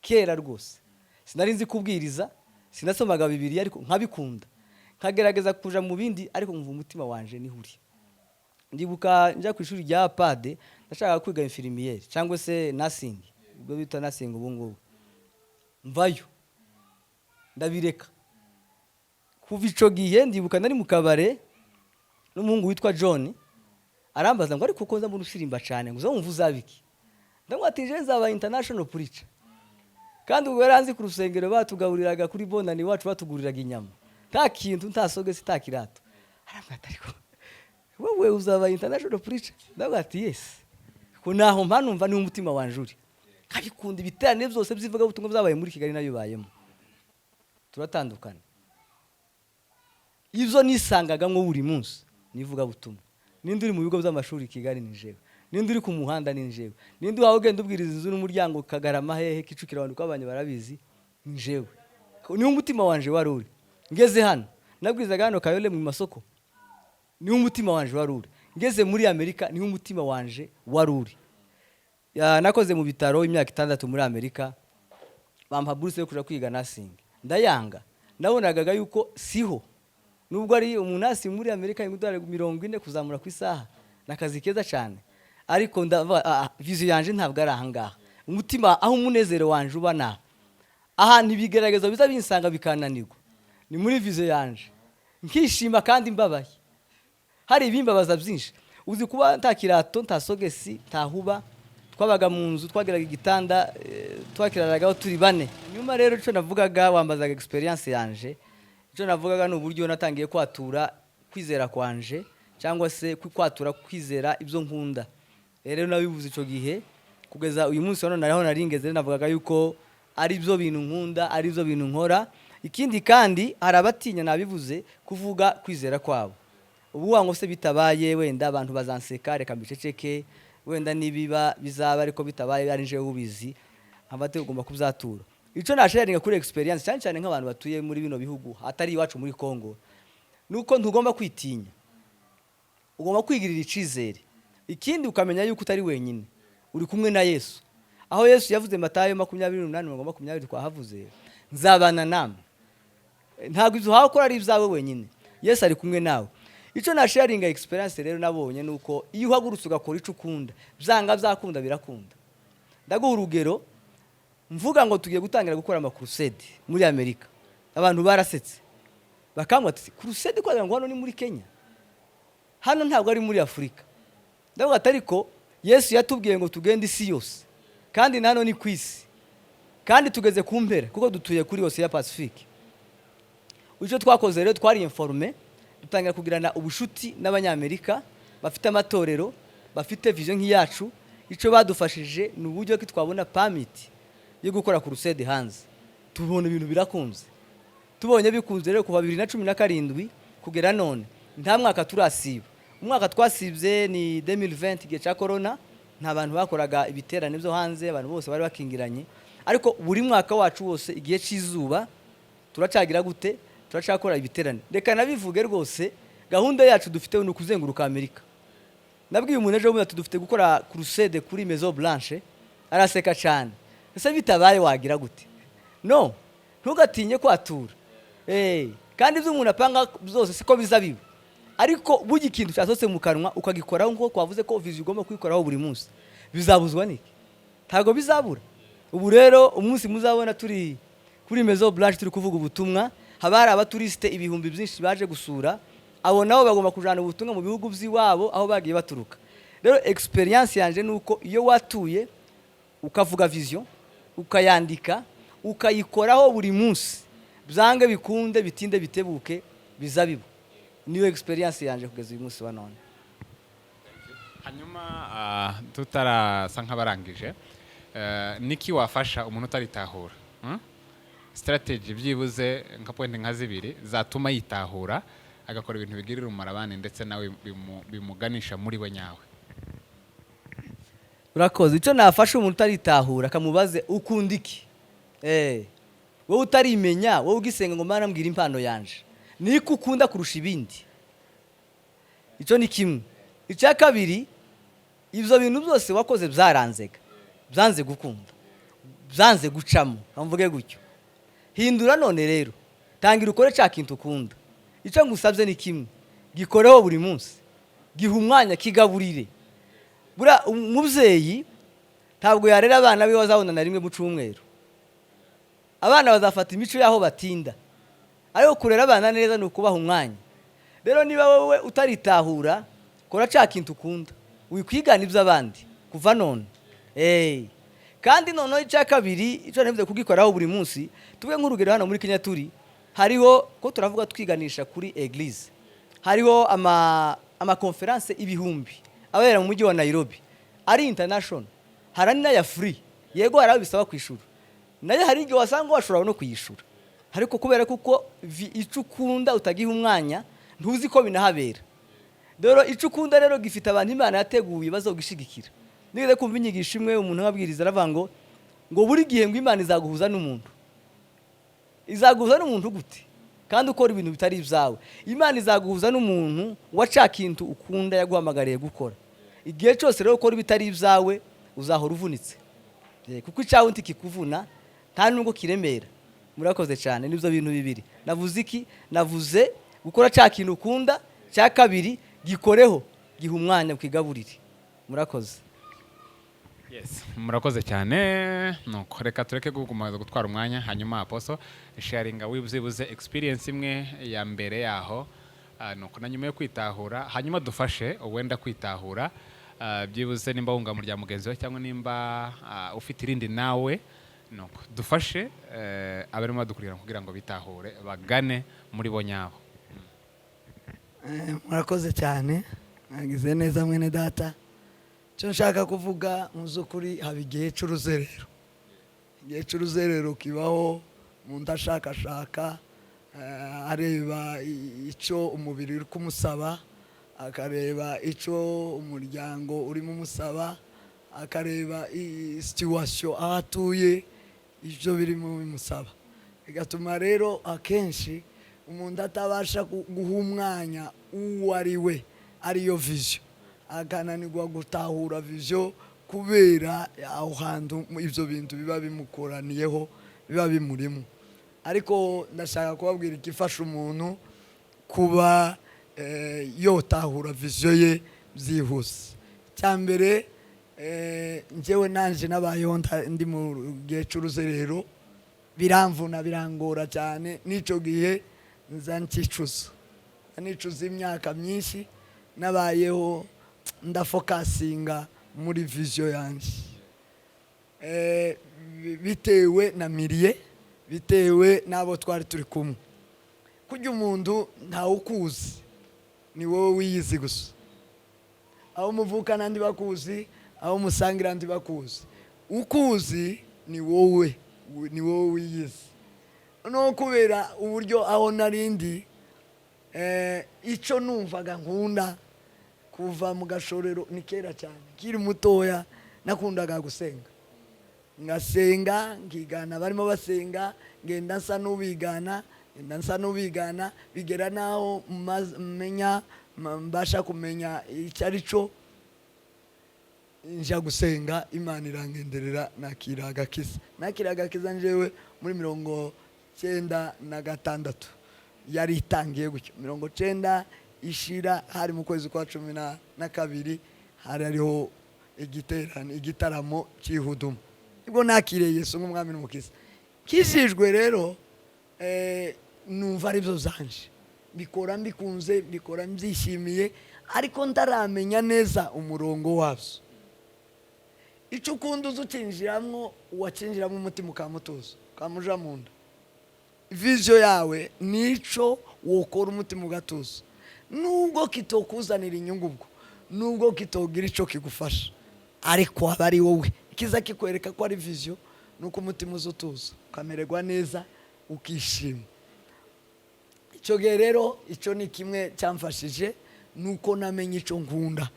Kera rwose. Sinari nzi kubwiriza, sinasomaga Bibiliya ariko nkabikunda. Nkagerageza kuja mu bindi ariko nkumva umutima wanje nihuri. Ndibuka njya ku ishuri rya Pade, ndashaka kwiga infirmiere cyangwa se nursing. Ubwo bita nursing ubu ngubu. Mvayo. Ndabireka. Kuva ico gihe ndibuka nari mu kabare n'umuhungu witwa John, arambaza ngo ariko uko nza mu rusirimba cyane ngo uzumva uzabiki. Ndamwatije nzaba international preacher. Kandi ubwo yaranzi ku rusengero batugaburiraga kuri bonani wacu batuguriraga inyama. Nta kintu ntasoge sitakirato. Arambwata ariko wowe uzaba international preacher? Ndabwati yes. Ko naho mpanumva ni umutima wanjuri. Kabikunda ibiterane byose byivuga butumwa byabaye muri Kigali nayo bayemo. Turatandukana. Ivyo nisangaga ngo buri munsi nivuga butumwa. Ninde uri mu bigo by'amashuri Kigali ni jewe. Ninde uri ku muhanda ni jewe. Ninde wawe ugenda ubwiriza inzu n'umuryango Kagarama hehe Kicukiro abantu kwabanye barabizi ni jewe. Ni umutima wanje waruri. Ngeze hano nabwizaga hano Kayole mu masoko. Ni umutima wanje waruri. Ngeze muri Amerika ni umutima wanje waruri. Nakoze mu bitaro imyaka 6 muri Amerika. Bampa buruse yo kuja kwiga nursing. Ndayanga. Nabonaga yuko siho. Nubwo ari umunasi muri Amerika $40 kuzamura ku isaha. Nakazi keza cyane. Ariko vision yanje ntabwo ari ahangaha. Umutima aho umunezero wanje ubana. Aha ntibigerageza biza binsanga bikananirwa. Ni muri vision yanje. nkishima kandi mbabaye, hari ibimbabaza byinshi. Uzi kuba nta kirato, nta sogesi, nta huba, twabaga mu nzu, twagiraga igitanda, twakiraragaho turi bane. Nyuma rero icyo navugaga, wambazaga experience yanje, icyo navugaga ni uburyo natangiye kwatura kwizera kwanje, cyangwa se kwatura kwizera ibyo nkunda. Rero nabivuze icyo gihe kugeza uyu munsi none nariho naringeze, navugaga yuko ari byo bintu nkunda, ari byo bintu nkora. Ikindi kandi arabatinya nabivuze kuvuga kwizera kwabo. Ubu wango se bitabaye wenda abantu bazanseka, reka mbiceceke, wenda nibiba bizaba ariko bitabaye ari nje ubizi, abate ugomba kuzatura. Ico nasharinga kuri experience cyane cyane nk'abantu batuye muri bino bihugu atari iwacu muri Kongo, nuko ntugomba kwitinya, ugomba kwigirira icizere. Ikindi ukamenya yuko utari wenyine, uri kumwe na Yesu. Aho Yesu yavuze Matayo 28:20 twahavuze, nzabana namwe. Ntabwo ibyo hakora ari ibyawe wenyine, Yesu ari kumwe nawe. Ico nasharinga experience rero nabonye nuko iyo uhagurutse ugakora ico ukunda, byanga byakunda birakunda. Ndaguha urugero, mvuga ngo tugiye gutangira gukora ama crusade muri Amerika. Abantu barasetse, bakambwa ati crusade kwa ngo hano ni muri Kenya, hano ntabwo ari muri Afrika. Ndavuga ati ariko Yesu yatubwiye ngo tugende isi yose, kandi nano ni kwisi, kandi tugeze ku mpera kuko dutuye kuri yose ya Pacifique. Uco twakoze rero twari informe, dutangira kugirana ubushuti n'abanyamerika bafite amatorero, bafite vision nk'iyacu. Ico badufashije ni uburyo ki twabona permit yo gukora crusade hanze. Tubona ibintu birakunze, tubonye bikunze rero kuva 2017 kugera none nta mwaka turasiba. Umwaka twasibye ni 2020 gihe cya corona, nta bantu bakoraga ibiterane byo hanze, abantu bose bari bakingiranye. Ariko buri mwaka wacu wose igihe cy'izuba turacagira gute, turacakora ibiterane. Reka nabivuge rwose, gahunda yacu dufite ni ukuzenguruka Amerika. Nabwiye umuntu ejo bundi dufite gukora crusade kuri Maison Blanche, araseka cyane. Ese bitabaye wagira gute? No, ntugatinye kwatura. Kandi ibyo umuntu apanga byose siko bizabiba. Ariko bugi kintu cyasose mu kanwa ukagikoraho nko kwavuze ko vision ugomba kwikoraho buri munsi, bizabuzwa niki? Ntago bizabura. Ubu rero umunsi muzabona turi kuri Maison Blanche turi kuvuga ubutumwa, habari abaturiste ibihumbi byinshi baje gusura, abo nabo bagomba kujana ubutumwa mu bihugu by'iwabo aho bagiye baturuka. Rero experience yanje nuko iyo watuye ukavuga vision, ukayandika, ukayikoraho buri munsi, byange bikunde bitinde bitebuke bizabibu. Niyo experience yanje kugeza uyu munsi wa none. Hanyuma tutarasa nk'abarangije, niki wafasha umuntu utaritahura? Strategy byibuze nka point nka zibiri zatuma yitahura agakora ibintu bigirira umumaro abandi ndetse nawe bimuganisha muri we nyawe. Urakoze. Icyo nafasha umuntu utaritahura kamubaze ukunda iki? Wowe utarimenya, wowe ugisenga ngo Mana mbwira impano yanje, niko ukunda kurusha ibindi. Icyo ni kimwe. Icya kabiri, ibyo bintu byose wakoze byaranzega, byanze gukunda, byanze gucamo, mvuge gutyo. Hindura none rero, tangira ukore cya kintu ukunda. Icyo ngusabye ni kimwe, gikoreho buri munsi, giha umwanya kigaburire. Bura umubyeyi ntabwo yarera abana be bazabona na rimwe mu cyumweru. Abana bazafata imico yaho batinda, ariko kurera abana neza ni ukubaha umwanya. Rero niba wowe utaritahura, kora cya kintu ukunda, wikwigana iby'abandi kuva none. Kandi noneho icya kabiri, icyo navuze kugikoraho buri munsi, tuvuge nk'urugero hano muri Kenya turi, hariho ko turavuga twiganisha kuri eglise, hariho ama conference ibihumbi abera mu mujyi wa Nairobi, ari international, harani na ya free, yego haraho bisaba kwishura, naye hari igihe wasanga washobora no kuyishura, ariko kubera kuko icyo ukunda utagiha umwanya ntuzi ko binahabera. Dore icyo ukunda rero gifite abantu Imana yateguye bazogishigikira. Nigeze kumva inyigisho imwe umuntu ababwiriza aravuga ngo buri gihe ngo Imana izaguhuza n'umuntu. Izaguhuza n'umuntu gute? Kandi ukora ibintu bitari ibyawe. Imana izaguhuza n'umuntu waca kintu ukunda yaguhamagariye gukora. Igihe cyose rero ukora ibitari ibyawe uzahora uvunitse. Kuko icyawe ntikikuvuna nta nubwo kiremera. Murakoze cyane, nibyo bintu bibiri. Navuze iki? Navuze gukora cya kintu ukunda, cya kabiri gikoreho, giha umwanya ukigaburire. Murakoze. Yes, murakoze cyane. Nuko reka tureke gukomeza gutwara umwanya, hanyuma aposo sharinga wibuze experience imwe ya mbere yaho, nuko na nyuma yo kwitahura, hanyuma dufashe wenda kwitahura, byibuze nimba wunga mu rya mugenzi wawe cyangwa nimba ufite irindi nawe, nuko dufashe abarimo badukurikirana kugira ngo bitahure bagane muri bo nyabo. Murakoze cyane, mwagize neza mwene data. Cyo nshaka kuvuga mu z'ukuri haba igihe cy'uruzerero. Igihe cy'uruzerero kibaho umuntu ashakashaka, areba icyo umubiri uri kumusaba, akareba icyo umuryango urimo umusaba, akareba situation aho atuye, ibyo birimo bimusaba. Bigatuma rero akenshi umuntu atabasha guha umwanya uwo ari we, ariyo vision, akananirwa gutahura vision kubera aho hantu ibyo bintu biba bimukoraniyeho, biba bimurimo. Ariko ndashaka kubabwira ikifasha umuntu kuba yotahura vision ye byihuse. Cyambere njyewe nanje nabayeho ndi mu gihe cy'uruzerero, biramvuna birangora cyane. Nico gihe nzankicuza imyaka myinshi nabayeho ndafokasinga muri vision yanjye, bitewe na miliye, bitewe n'abo twari turi kumwe. Kujya umuntu ntawe ukuzi, ni wowe wiyizi gusa. Aho muvukana ndi bakuzi, aho musangira ndi bakuzi. Ukuzi ni wowe wiyizi. No kubera uburyo aho narindi, icyo numvaga nkunda kuva mu gashorero ni kera cyane. Kiri mutoya nakundaga gusenga, ngasenga ngigana barimo basenga, ngenda nsa n'ubigana, bigera naho mbasha kumenya icyo ari cyo, nja gusenga, Imana irangenderera, nakira agakiza njyewe muri 96 yari itangiye gutyo. 90 ishira hari mu kwezi kwa 12 hari ariho igitaramo cy'ihuduma. Ibwo nakiriye Yesu nk'umwami n'umukiza. Kizijwe rero numva ari byo zanje, bikora mbikunze, bikora mbyishimiye, ariko ndaramenya neza umurongo wabyo. Icyo ukunda uzukinjiramwo, wakinjiramo umutima ukamutuza, ukamuja mu nda. Vision yawe nico wokora umutima ugatuza, nubwo kitokuzanira inyungu, ubwo nubwo kitogira icyo kigufasha, ariko aba ari wowe. Ikiza kikwereka ko ari vision, nuko umutima uzutuza, ukamererwa neza, ukishima. Icyo gihe rero, icyo ni kimwe cyamfashije, nuko namenye icyo nkunda,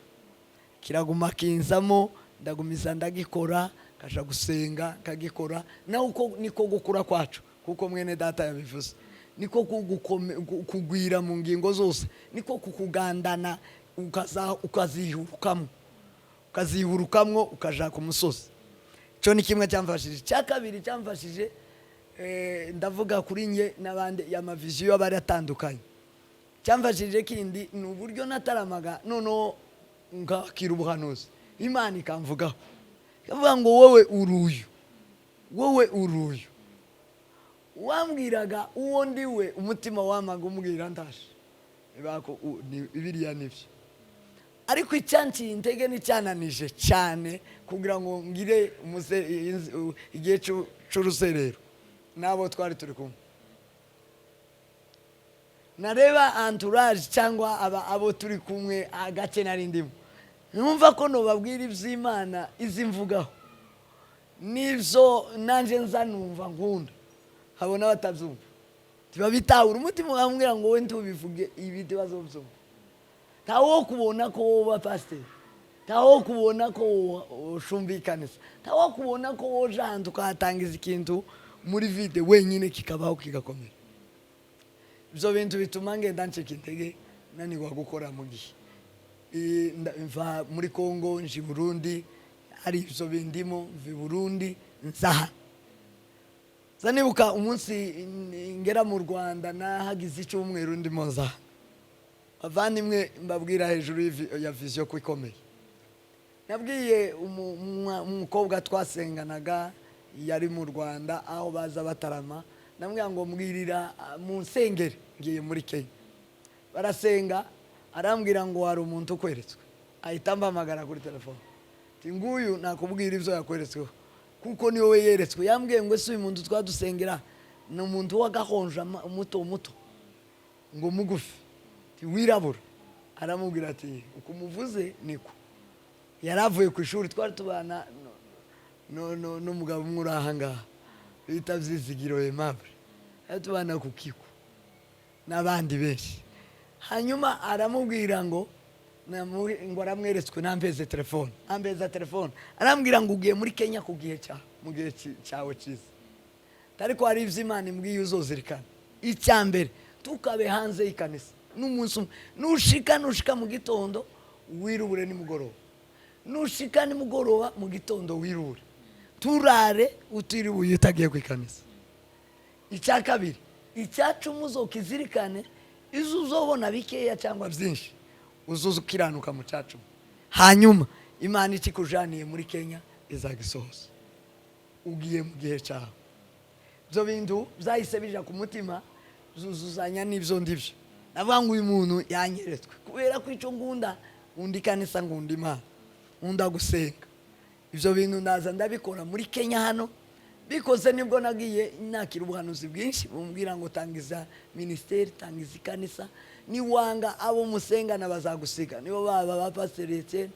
kiraguma kinzamo, ndagumiza ndagikora, kaja gusenga kagikora. Na uko niko gukura kwacu, kuko mwene data yabivuze, niko kugwira mu ngingo zose, niko kukugandana, ukazihurukamwo ukaja ku musozi. Cyo ni kimwe cyamfashije. Cya kabiri cyamfashije, ndavuga kuri nge n'abandi y'amaviziyo y'abari atandukanye. Cyamfashije kindi ni uburyo nataramaga, noneho ngakira ubuhanuzi, Imana ikamvugaho, ikavuga ngo wowe uruyu. Wambwiraga uwo ndiwe, umutima wamaga umbwira ndaje, biriya nibyo. Ariko icyanciye intege n'icyananije cyane kugira ngo ngire igihe cy'uruzerero n'abo twari turi kumwe, nareba entourage cyangwa abo turi kumwe, agace nari ndimo, numva ko nobabwira iby'Imana izimvugaho, nibyo nanjye nza numva nkunda, habona batabyumva, tibabitahura. Umutima wambwira ngo wowe ntubivuge ibi bazobyumva. Ntawo kubona ko wowe pastor, ntawo kubona ko ushumbikanisa, ntawo kubona ko woje ahantu ukahatangiza ikintu muri vide wenyine kikabaho kigakomera. Ibyo bintu bituma ngenda ncika intege, nanirwa gukora mu gihe. Mva muri Kongo nje Burundi, hari ibyo bindimo, mvi Burundi nzaha. Zanibuka umunsi ngera mu Rwanda nahagize icyumweru ndimo nzaha. Avandimwe mbabwira hejuru ya vision ko ikomeye. nabwiye umukobwa twasenganaga yari mu Rwanda aho baza batarama, namubwira ngo mbwirira mu nsengero ngiye muri Kenya, barasenga arambwira ngo hari umuntu ukweretswe, ahita mbamagara kuri telefone ati nguyu nakubwira ibyo yakweretsweho kuko ni wowe yeretswe. Yambwiye ngo ese uyu muntu twadusengera ni umuntu w'agahonja muto muto ngo mugufi wirabura. Aramubwira ati uko umuvuze niko. Yaravuye ku ishuri, twari tubana n'umugabo umwe uri aha ngaha bita Byizigiro Aimable, tubana ku Kigo n'abandi benshi. Hanyuma aramubwira ngo aramweretswe, nambeze telefone, ambeza telefone, arambwira ngo ugiye muri Kenya ku gihe mu gihe cyawe cyiza, ariko hari ibyo Imana imbwiye uzozirikana. Icya mbere tukabe hanze y'ikanisa n'umunsi nushika mu gitondo wirubure nimugoroba, nushika nimugoroba mu gitondo wirubure, turare utiribuye utagiye ku ikanisa. Icya kabiri, icyacu muzokizirikane, izo uzobona bikeya cyangwa byinshi uzuza ukiranuka mu cyacu, hanyuma Imana ikikujaniye muri Kenya izagisohoza ugiye mu gihe cyawe. Ibyo bintu byahise bija ku mutima, zuzuzanya n'ibyo ndibyo. Navuga ngo uyu muntu yanyeretswe kubera ko icyo ngunda ikanisa, ngunda Imana, nkunda gusenga. Ibyo bintu ndaza ndabikora muri Kenya hano, bikoze nibwo nagiye nakira ubuhanuzi bwinshi bumbwira ngo tangiza ministeri, tangiza ikanisa, niwanga abo musengana bazagusiga. Nibo baba Pastor Etienne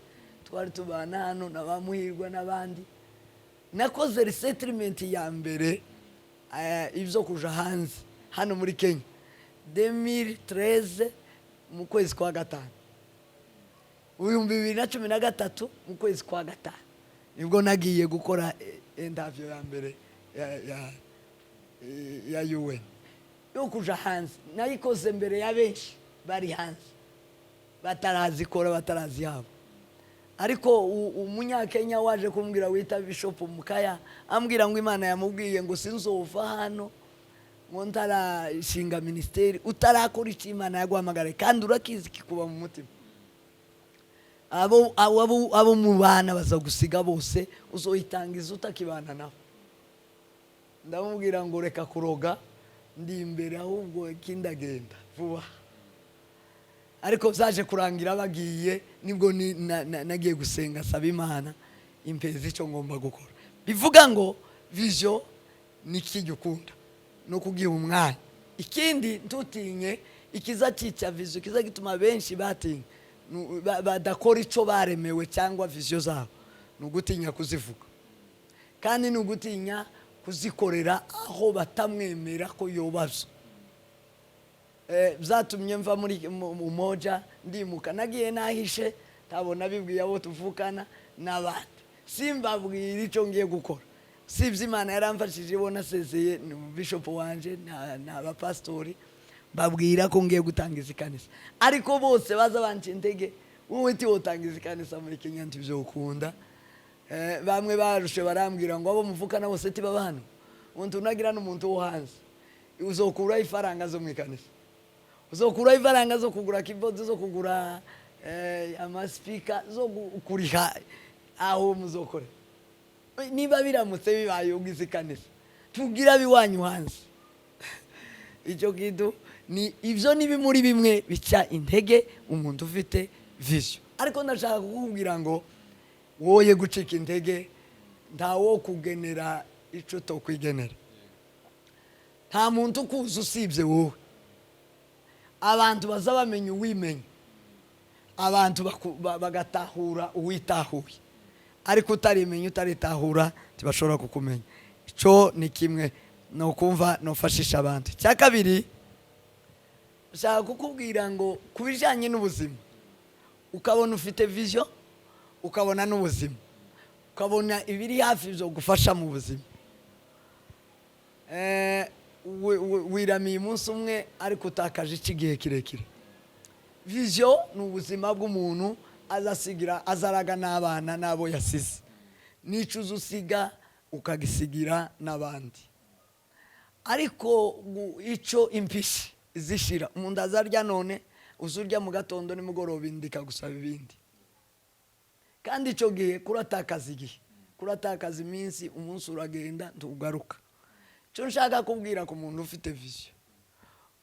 twari tubana hano n'abamuhirwa n'abandi. Nakoze resettlement ya mbere ibyo kuja hanze hano muri Kenya 2013 mu kwezi kwa gatanu, 2013 mu kwezi kwa gatanu nibwo nagiye gukora interview ya mbere ya UN yo kuja hanze. Nayikoze mbere ya benshi bari hanze batarazikora, batarazihaba. Ariko umunyakenya waje kumbwira wita Bishop Mukaya, ambwira ngo Imana yamubwiye ngo sinzova hano ngo ntarashinga ministeri utarakora icyo Imana yaguhamagara, kandi urakizi kikuba mu mutima. Abo mu bana bazagusiga bose, uzoyitangiza utakibana nabo. Ndamubwira ngo reka kuroga, ndi imbere ahubwo kindagenda vuba. Ariko byaje kurangira bagiye, nibwo nagiye gusenga saba Imana impezi icyo ngomba gukora. Bivuga ngo vision ni kijukunda no kugiha umwanya. Ikindi ntutinye ikiza cyica vision, kiza gituma benshi batinye badakora icyo baremewe cyangwa vision zabo, nugutinya kuzivuga, kandi nugutinya kuzikorera aho batamwemera ko yobazo. Byatumye mva muri Umoja ndimuka, nagiye nahishe, tabona bibwiye abo tuvukana n'abandi, simbabwira icyo ngiye gukora. Sibye Imana yaramfashije, bona sezeye Bishop wanje n'aba pastori, babwira ko ngiye gutangiza ikanisa. Ariko bose baza banca intege, wowe ti wotangiza ikanisa muri Kenya ntibyo ukunda. Bamwe barushe barambwira ngo abo muvukana bose ti babana, umuntu nagira n'umuntu wo hanze, uzokura ifaranga zo mu ikanisa, uzokura ifaranga zo kugura keyboard, zo kugura amaspika, zo kuriha aho muzokore. Niba biramutse bibaye ugize ikanisa, tugira biwanyu hanze. Icyo kitu ni ibyo nibi muri bimwe bica intege umuntu ufite vision. Ariko ndashaka kukubwira ngo woye gucika intege, ntawo kugenera icyo to kwigenera. Nta muntu kuza usibye wowe. Abantu bazabamenya uwimenya, abantu bagatahura uwitahuye. Ariko utarimenya, utaritahura, tibashobora kukumenya. Icyo ni kimwe no kumva nofashisha abantu. Cya kabiri, ushaka kukubwira ngo kubijanye n'ubuzima, ukabona ufite vision, ukabona n'ubuzima, ukabona ibiri hafi byo gufasha mu buzima. Wiramiye umunsi umwe ariko utakaje igihe kirekire. Vision ni ubuzima bw'umuntu azasigira, azaraga n'abana nabo yasize, nicuza usiga ukagisigira n'abandi. Ariko icyo impishi zishira, umuntu azarya none uzurya mu gatondo nimugoroba indika gusaba ibindi. kandi icyo gihe kuratakaza igihe, kuratakaza iminsi, umunsi uragenda ntugaruka. Icyo nshaka kubwira ku muntu ufite vision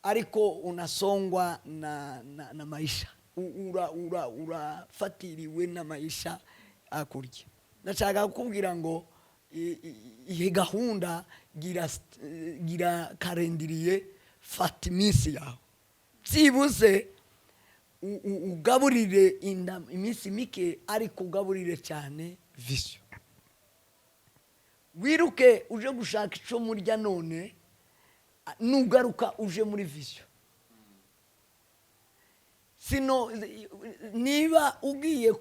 ariko unasongwa na maisha, urafatiriwe na maisha akurya, ndashaka kukubwira ngo ihe gahunda gira karendiriye, fata iminsi yawe byibuze ugaburire inda iminsi mike, ariko ugaburire cyane vision. Wiruke uje gushaka icyo murya none, nugaruka uje muri vision. Sino niba ugiye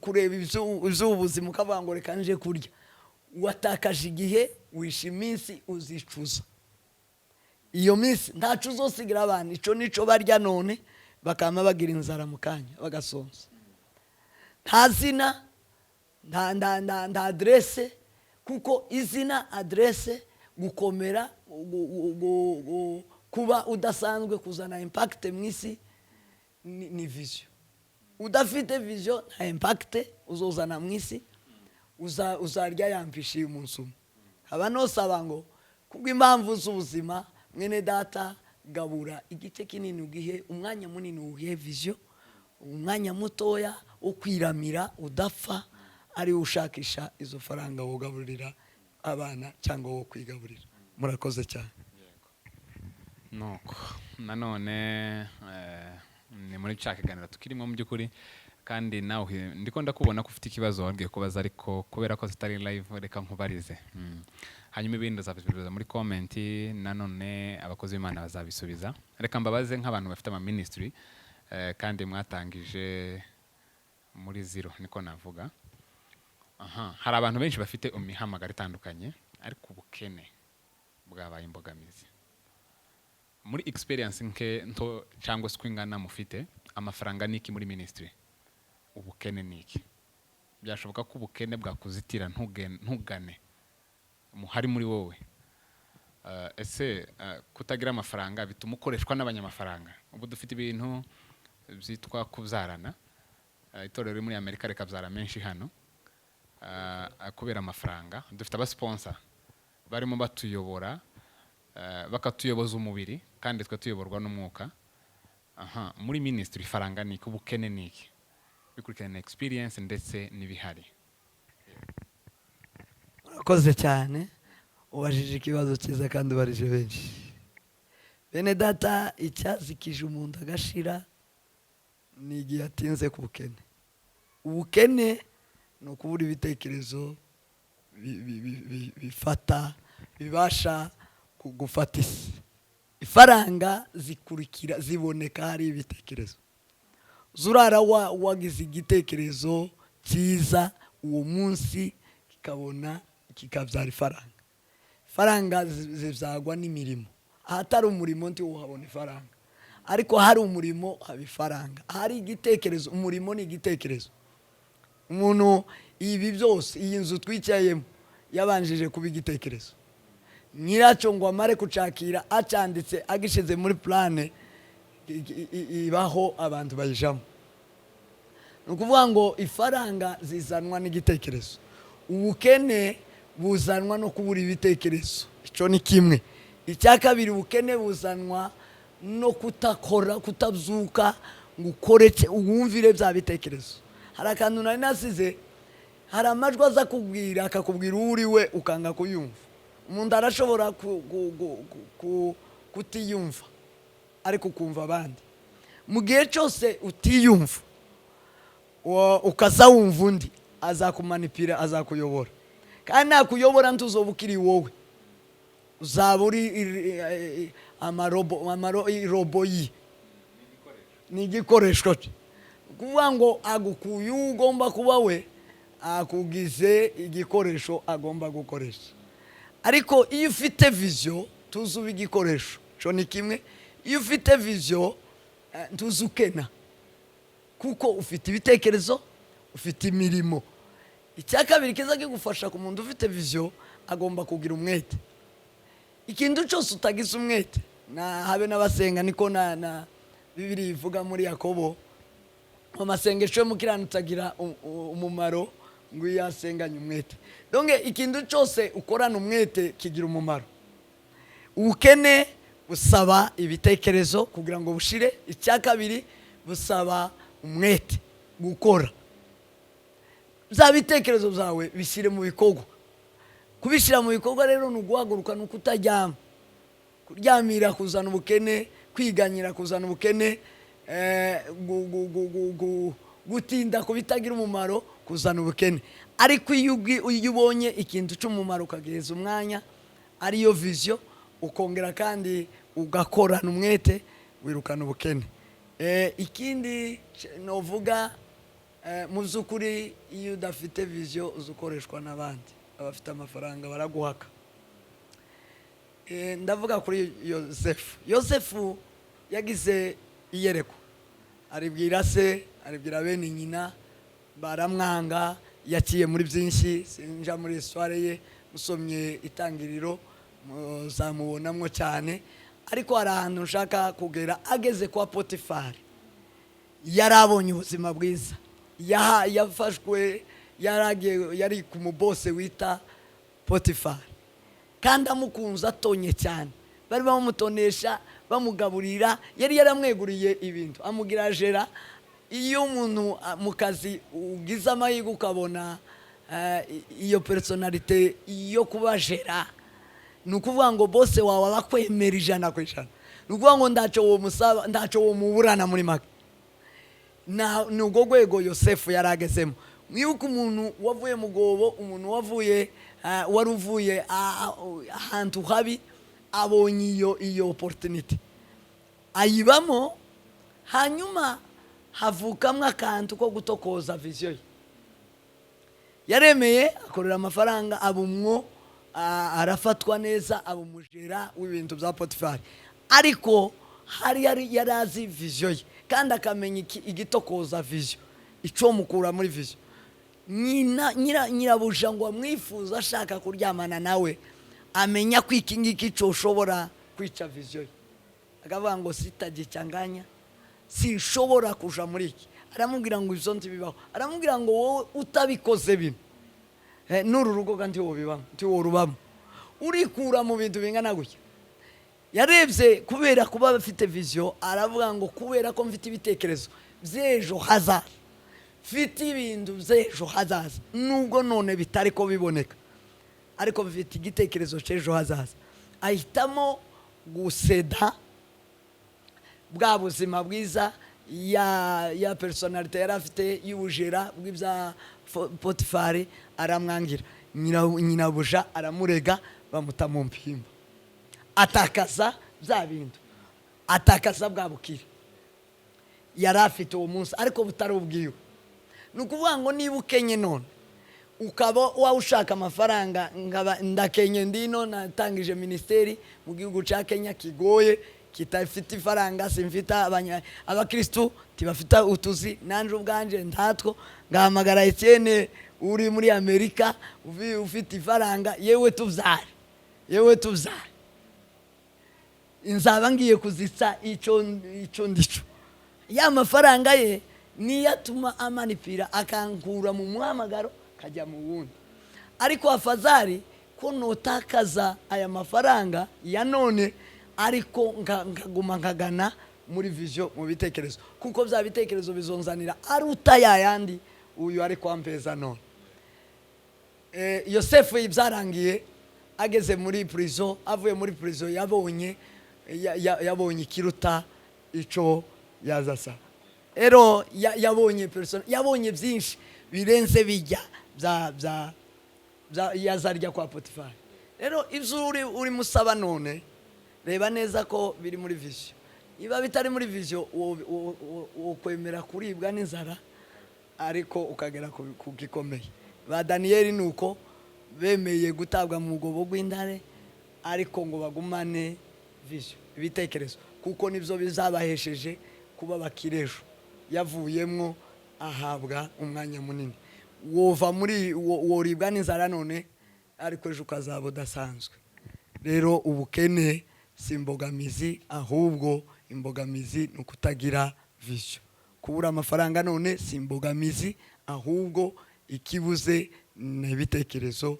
kureba iby'ubuzima ukavuga ngo reka nje kurya, watakaje igihe, wishe iminsi, uzicuza. Iyo minsi ntacu uzosigira abantu, icyo nicyo barya none bakama bagira inzara mu kanya bagasonza. Nta zina, nta adresse, kuko izina, adresse, gukomera, kuba udasanzwe, kuzana impact mu isi ni vision. Udafite vision nta impact uzozana mu isi, uzarya yampishiye umunsi umwe. Haba nosaba ngo kubw'impamvu z'ubuzima, mwene data, gabura igice kinini ugihe umwanya munini, ugihe vision, umwanya mutoya wo kwiramira udapfa, ari ushakisha izo faranga wo gaburira abana cyangwa wo kwigaburira. Murakoze cyane. Nuko nanone ni muri cya kiganiro tukirimo mu by'ukuri, kandi nawe ndiko ndakubona ko ufite ikibazo wagiye kubaza, ariko kubera ko zitari live reka nkubarize. Hanyuma ibindi uzabisubiza muri comment, nanone abakozi b'Imana bazabisubiza. Reka mbabaze nk'abantu bafite ama ministry kandi mwatangije muri zero, niko navuga. Hari abantu benshi bafite imihamagaro itandukanye, ariko ubukene bwabaye imbogamizi. Muri experience nke nto cyangwa se kwingana mufite, amafaranga niki muri ministry, ubukene niki? Byashoboka ko ubukene bwakuzitira ntugane muhari muri wowe. Ese kutagira amafaranga bituma ukoreshwa n'abanyamafaranga? Ubu dufite ibintu byitwa kubyarana, itorero riri muri Amerika rikabyara menshi hano kubera amafaranga. Dufite abasponsor barimo batuyobora, bakatuyoboza umubiri, kandi twe tuyoborwa n'umwuka. Muri ministry faranga niki, ubukene niki? Bikurikirana experience ndetse n'ibihari. Murakoze cyane, ubajije ikibazo cyiza kandi ubarije benshi. Bene data, icyazikije umuntu agashira ni igihe atinze ku bukene. Ubukene ni ukubura ibitekerezo bifata, bibasha gufata isi. Ifaranga zikurikira, ziboneka hari ibitekerezo. Zurara wagize igitekerezo cyiza, uwo munsi kikabona kikabyara ifaranga. Ifaranga zizagwa n'imirimo. Ahatari umurimo ntiwuhabona ifaranga, ariko hari umurimo haba ifaranga. Hari igitekerezo, umurimo ni igitekerezo. Umuntu ibi byose, iyi nzu twicayemo yabanjije kuba igitekerezo. Nyiracyo ngo amare kucakira, acanditse agishize muri plane, ibaho abantu bayijamo. Ni ukuvuga ngo ifaranga zizanwa n'igitekerezo, ubukene buzanwa no kubura ibitekerezo. Icyo ni kimwe. Icya kabiri, ubukene buzanwa no kutakora, kutabyuka ngo ukore wumvire bya bitekerezo. Hari akantu nari nasize, hari amajwi aza kubwira, akakubwira uri we ukanga kuyumva. Umuntu arashobora kutiyumva ariko ukumva abandi. Mu gihe cyose utiyumva ukaza wumva undi, azakumanipira, azakuyobora. Kandi nakuyobora ntuzoba ukiri wowe, uzaba uri robo yi, ni igikoresho cye. Kuvuga ngo agukuye ugomba kuba we, akugize igikoresho agomba gukoresha. Ariko iyo ufite vision tuzuba igikoresho. Cyo ni kimwe. Iyo ufite vision ntuzukena, kuko ufite ibitekerezo, ufite imirimo. Icya kabiri kiza kigufasha ku muntu ufite vision, agomba kugira umwete. Ikintu cyose utagize umwete, na habe n'abasenga, niko na Bibiliya ivuga muri Yakobo amasengesho y'umukiranutsi agira umumaro ngo iyo asenganye umwete. Donc ikintu cyose ukorana umwete kigira umumaro. Ubukene busaba ibitekerezo kugira ngo bushire. Icya kabiri busaba umwete gukora. Za bitekerezo byawe bishyire mu bikorwa. Kubishyira mu bikorwa rero ni uguhaguruka, ni ukutajyama. Kuryamira kuzana ubukene, kwiganyira kuzana ubukene, gutinda ku bitagira umumaro kuzana ubukene. Ariko iyo ubonye ikintu cy'umumaro ukageza umwanya, ariyo vision, ukongera kandi ugakorana umwete, wirukana ubukene. Ikindi novuga, mu by'ukuri iyo udafite vision uzukoreshwa n'abandi. Abafite amafaranga baraguhaka. Ndavuga kuri Yosefu yagize iyerekwa, aribwira se, aribwira bene nyina, baramwanga, yaciye muri byinshi, sinja muri histoire ye, musomye itangiriro muzamubonamwo cyane. Ariko hari ahantu nshaka kugera. Ageze kwa Potifari yarabonye ubuzima bwiza, yafashwe, yari ku mubose wita Potifari, kandi amukunze atonye cyane. Bari bamutonesha, bamugaburira, yari yaramweguriye ibintu, amugira jera. Iyo umuntu mu kazi ugize amahirwe ukabona iyo personalite yo kuba jera, ni ukuvuga ngo bose wawe abakwemera 100%. Ni ukuvuga ngo ndaco wo muburana muri make. Ni ubwo rwego Yosefu yaragezemo. Mwibuka umuntu wavuye mu gobo, umuntu wavuye wari uvuye ahantu habi, abonye iyo opportunity ayibamo, hanyuma havukamwe akantu ko gutokoza vision ye. Yaremeye akorera amafaranga, abumwo arafatwa neza, abumujera w'ibintu bya Potifari. Ariko yarazi vision ye, kandi akamenya igitokoza vision, icyo mukura muri vision. Nyirabuja ngo amwifuza ashaka kuryamana nawe, amenya ko iki ngiki cyo ushobora kwica vision ye. Akavuga ngo sitagichanganya, sinshobora kuja muri iki. Aramubwira ngo izo ntibibaho. Aramubwira ngo wowe utabikoze bino, n'uru rugo kandi wo bibamo, wo rubamo, urikura mu bintu bingana gutya. Yarebye kubera kuba bafite vision, aravuga ngo kubera ko mfite ibitekerezo by'ejo hazaza, mfite ibintu by'ejo hazaza, nubwo none bitari ko biboneka, ariko mfite igitekerezo cy'ejo hazaza. Ahitamo guseda bwa buzima bwiza ya personalite yari afite y'ubujera bw'ibya Potifari, aramwangira. Nyinabuja aramurega, bamuta mu mpimba, atakaza bya bintu, atakaza bwa bukire yari afite uwo munsi, ariko butari ubwiwe. Ni ukuvuga ngo niba ukenye none ukaba wawe ushaka amafaranga, ndakenye ndino, natangije ministeri mu gihugu cya Kenya kigoye, kitafite ifaranga, simfite abakristo tibafite utuzi, nanje ubwanje ntatwo, ngahamagara Etienne uri muri Amerika, ufite ifaranga, yewe tubyare, inzaba ngiye kuzitsa icyo ndico. Ya mafaranga ye niyatuma amanipira, akankura mu muhamagaro kajya mu wundi. Ariko afazari ko notakaza aya mafaranga ya none, ariko nkaguma nkagana muri vision, mu bitekerezo, kuko bya bitekerezo bizonzanira aruta yayandi uyu ari kwampeza none. Yosefu ibyarangiye ageze muri prison, avuye muri prison yabonye kiruta ico yazasa. Ero yabonye byinshi birenze bijya bya yazarya kwa Potifari. Rero ibyo uri musaba none, reba neza ko biri muri vision. Iba bitari muri vision, ukwemera kuribwa n'inzara, ariko ukagera ku gikomeye. Ba Daniel nuko bemeye gutabwa mu gobo gw'indare, ariko ngo bagumane vision, ibitekerezo, kuko nibyo bizabahesheje kuba bakirejo. Yavuyemwo ahabwa umwanya munini. Wova muri woribwa n'inzara none, ariko ejo ukazaba udasanzwe. Rero ubukene si imbogamizi, ahubwo imbogamizi ni ukutagira vision. kubura amafaranga none si imbogamizi, ahubwo ikibuze ni ibitekerezo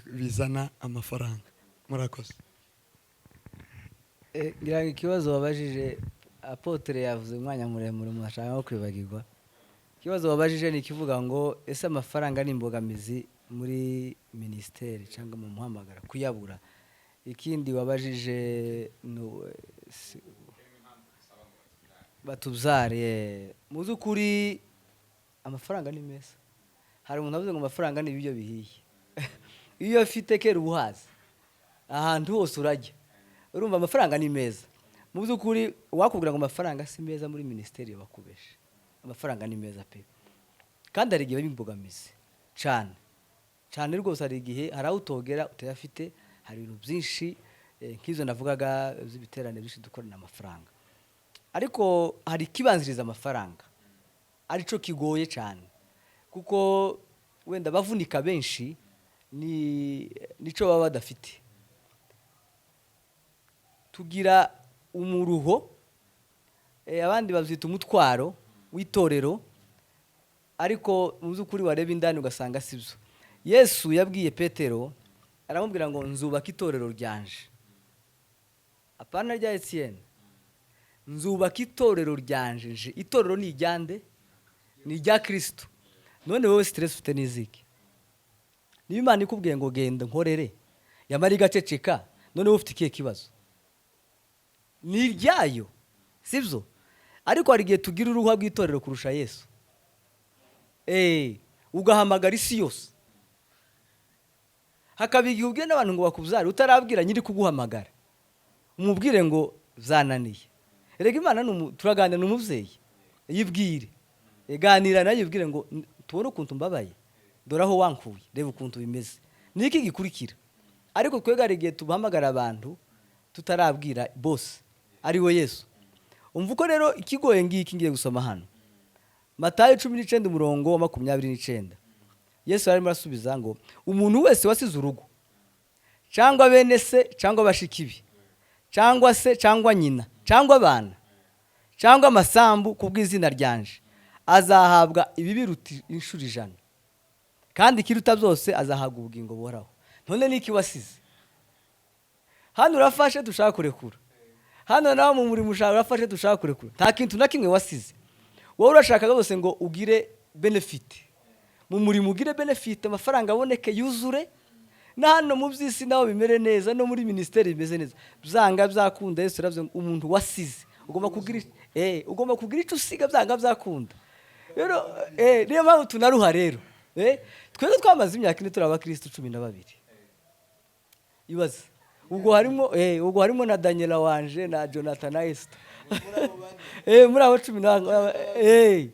bizana amafaranga. Murakoze. ngira ngo ikibazo wabajije apotre yavuze umwanya muremure mwashaka no kwibagirwa. Ikibazo wabajije ni kivuga ngo ese amafaranga ni imbogamizi muri ministeri cyangwa mu muhamagara kuyabura. Ikindi wabajije batuzare mu by'ukuri amafaranga ni meza. Hari umuntu avuze ngo amafaranga ni ibiryo bihiye. Iyo afite kera ubuhazi ahantu hose urajya, urumva amafaranga ni meza. Mu by'ukuri wakubwira ngo amafaranga si meza muri ministeri bakubeshe. Amafaranga ni meza pe, kandi hari igihe bimbogamizi cyane cyane rwose. Hari igihe hari aho utogera utayafite, hari ibintu byinshi nk'izo navugaga z'ibiterane byinshi dukorana amafaranga, ariko hari ikibanziriza amafaranga arico kigoye cyane, kuko wenda bavunika benshi nico baba badafite. Tugira umuruho, abandi bavyita umutwaro w'itorero, ariko mu by'ukuri wareba indani ugasanga sibyo. Yesu yabwiye Petero, aramubwira ngo nzubaka itorero ryanje. Apana rya Etienne, nzubaka itorero ryanje nje. Itorero ni iryande, ni irya Kristo. None wowe stress ufite n'iziki? Niba Imana ikubwiye ngo genda nkorere, yamara igaceceka, none wowe ufite ikihe kibazo? Ni iryayo, sibyo? Ariko hari igihe tugira uruhuha rw'itorero kurusha Yesu. Ugahamagara isi yose. Hakaba igihe ubwiye n'abantu ngo bakuzare utarabwira nyiri kuguhamagara, umubwire ngo zananiye. Erega Imana turaganira n'umubyeyi, yibwire, ganira nayo yibwire ngo tubone ukuntu mbabaye, dore aho wankuye, reba ukuntu bimeze, niki gikurikira. Ariko twega hari igihe tubahamagara abantu tutarabwira bose ari we Yesu. Umva uko rero ikigoye ngiki ngiye gusoma hano, Matayo 19:29. Yesu arimo arasubiza ngo umuntu wese wasize urugo cyangwa bene se cyangwa bashikibi cyangwa se cyangwa nyina cyangwa abana cyangwa amasambu kubw'izina ryanje azahabwa ibibiruta inshuro 100, kandi ikiruta byose azahabwa ubugingo buhoraho. None niki wasize? Hano urafashe dushaka kurekura, hano nawe mu murimo ushaka urafashe dushaka kurekura, nta kintu na kimwe wasize. Wowe urashaka rwose ngo ugire benefit mu murimo, ugire benefit, amafaranga aboneke yuzure, na hano mu by'isi naho bimere neza, no muri ministeri bimeze neza. Byanga byakunda Yesu yavuze umuntu wasize ugomba kugira icyo usiga, byanga byakunda. Rero niyo mpamvu tunaruha rero. Twebwe twamaze imyaka 4 turi abakristo 12. Ibaze ubwo harimo na Daniela wanje na Jonathan na Esther. Muri abo 10.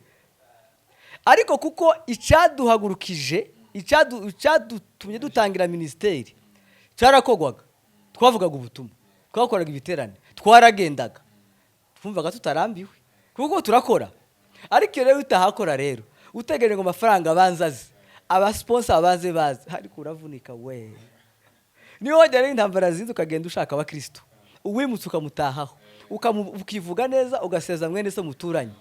Ariko kuko icyaduhagurukije, icyadutumye dutangira ministeri cyarakogwaga, twavugaga ubutumwa, twakoraga ibiterane, twaragendaga, twumvaga tutarambiwe kuko turakora. Ariko rero utahakora rero utegereje ngo amafaranga abanzaze, aba sponsor abanze baze, ariko uravunika we. Niyo wajya intambara zizi ukagenda ushaka abakristo, uwimutse ukamutahaho, ukivuga neza, ugaseza mwene se muturanye,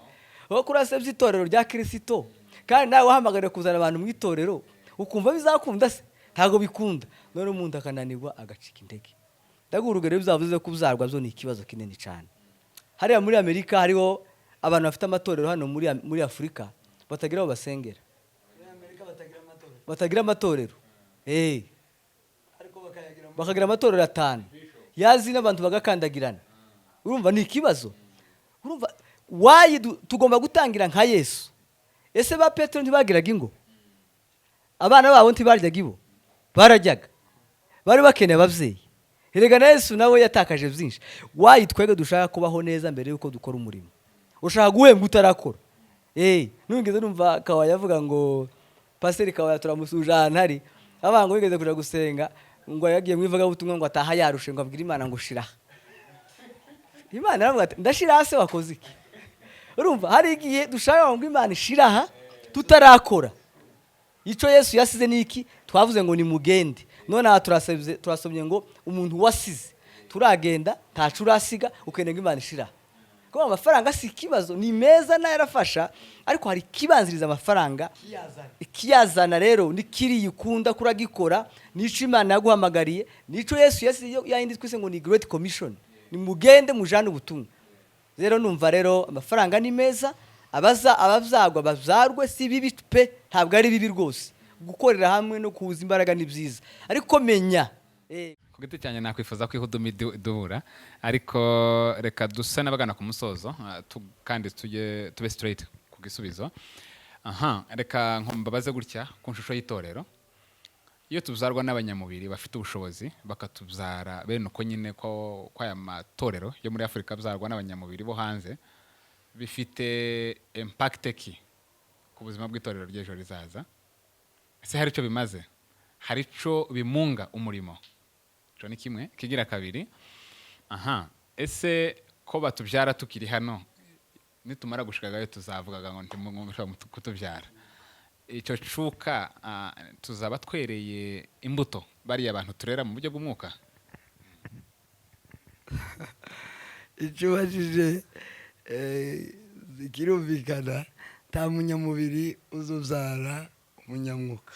aho kurasebya itorero rya Kristo, kandi nawe wahamagara kuzana abantu mu itorero ukumva bizakunda se, ntago bikunda. None umuntu akananirwa agacika intege. Ndagurugere bizavuze ko uzarwa byo ni ikibazo kinini cyane. Hariya muri Amerika hariho abantu bafite amatorero, hano muri Afrika batagira aho basengera. Muri Amerika batagira amatorero. Bakagira amatorero 5 yazi n'abantu bagakandagirana. Urumva ni ikibazo. Urumva wayi tugomba gutangira nka Yesu. Ese ba Petero ntibagiraga ingo? Abana babo ntibaryaga ibo? Barajyaga. Bari bakeneye abavyeyi. Erega na Yesu nawe yatakaje byinshi. Wayi twege dushaka kubaho neza mbere yuko dukora umurimo. Ushaka guhembwa utarakora. Nungeze numva Kawa yavuga ngo Pastor Kawa turamusuje ahantu hari abango bigeze kuja gusenga, ngo yagiye mwivuga ubutumwa ngo ataha yarushe, ngo abwira Imana ngo shira. Imana aravuga ati ndashira hase wakoze iki? Urumva hari igihe dushaka ngo Imana ishiraha tutarakora. Ico Yesu yasize niki? Twavuze ngo ni mugende. None aha turasomye ngo umuntu wasize turagenda ntacurasiga ukeneye Imana ishiraha. kuko amafaranga si ikibazo, ni meza nayo arafasha, ariko hari ikibanziriza amafaranga ikiyazana. Rero nikiriye ukunda kuragikora, nico Imana yaguhamagariye, nico Yesu yayindi twise ngo ni Great Commission, ni mugende mujane ubutumwa. Rero numva rero amafaranga ni meza, abazagwa bazarwe si bibi pe, ntabwo ari bibi rwose. Gukorera hamwe no kuza imbaraga ni byiza, ariko menya ku giti cyane nakwifuza ko ihudumi duhura, ariko reka dusa n'abagana ku musozo, kandi tube straight ku gisubizo. Reka mbabaze gutya ku nshusho y'itorero. Iyo tuzarwa n'abanyamubiri bafite ubushobozi bakatubyara bene uko nyine ko aya matorero yo muri Afurika byarwa n'abanyamubiri bo hanze, bifite impact ki ku buzima bw'itorero ry'ejo rizaza? Ese hari icyo bimaze? Hari icyo bimunga umurimo? Cyo ni kimwe. Kigira kabiri, ese ko batubyara tukiri hano, nitumara gushikagayo tuzavugaga ngo ntimushobora kutubyara, icyo cuka tuzaba twereye imbuto bariya abantu turera mu buryo bw'umwuka? icyo ubajije kirumvikana, nta munyamubiri uzubyara umunyamwuka.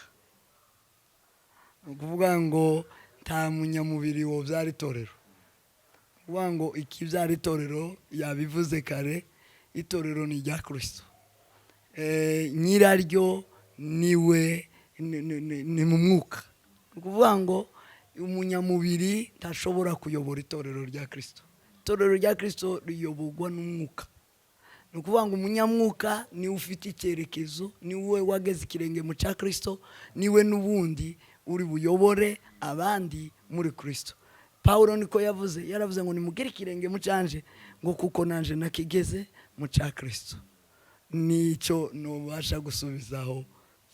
Ni ukuvuga ngo nta munyamubiri wobyara itorero. Ni ukuvuga ngo ikibyara itorero yabivuze kare, itorero ni irya Kristo, nyiraryo niwe ni mu mwuka. Ni ukuvuga ngo umunyamubiri ntashobora kuyobora itorero rya Kristo. Itorero rya Kristo riyoborwa n'umwuka. Ni ukuvuga ngo umunyamwuka niwe ufite icyerekezo, niwe wageze ikirenge mu cya Kristo, niwe n'ubundi uri buyobore abandi muri Kristo. Paulo niko yaravuze ngo nimugere ikirenge mu cyanje, ngo kuko nanje nakigeze mu cya Kristo. Nicyo nubasha gusubizaho.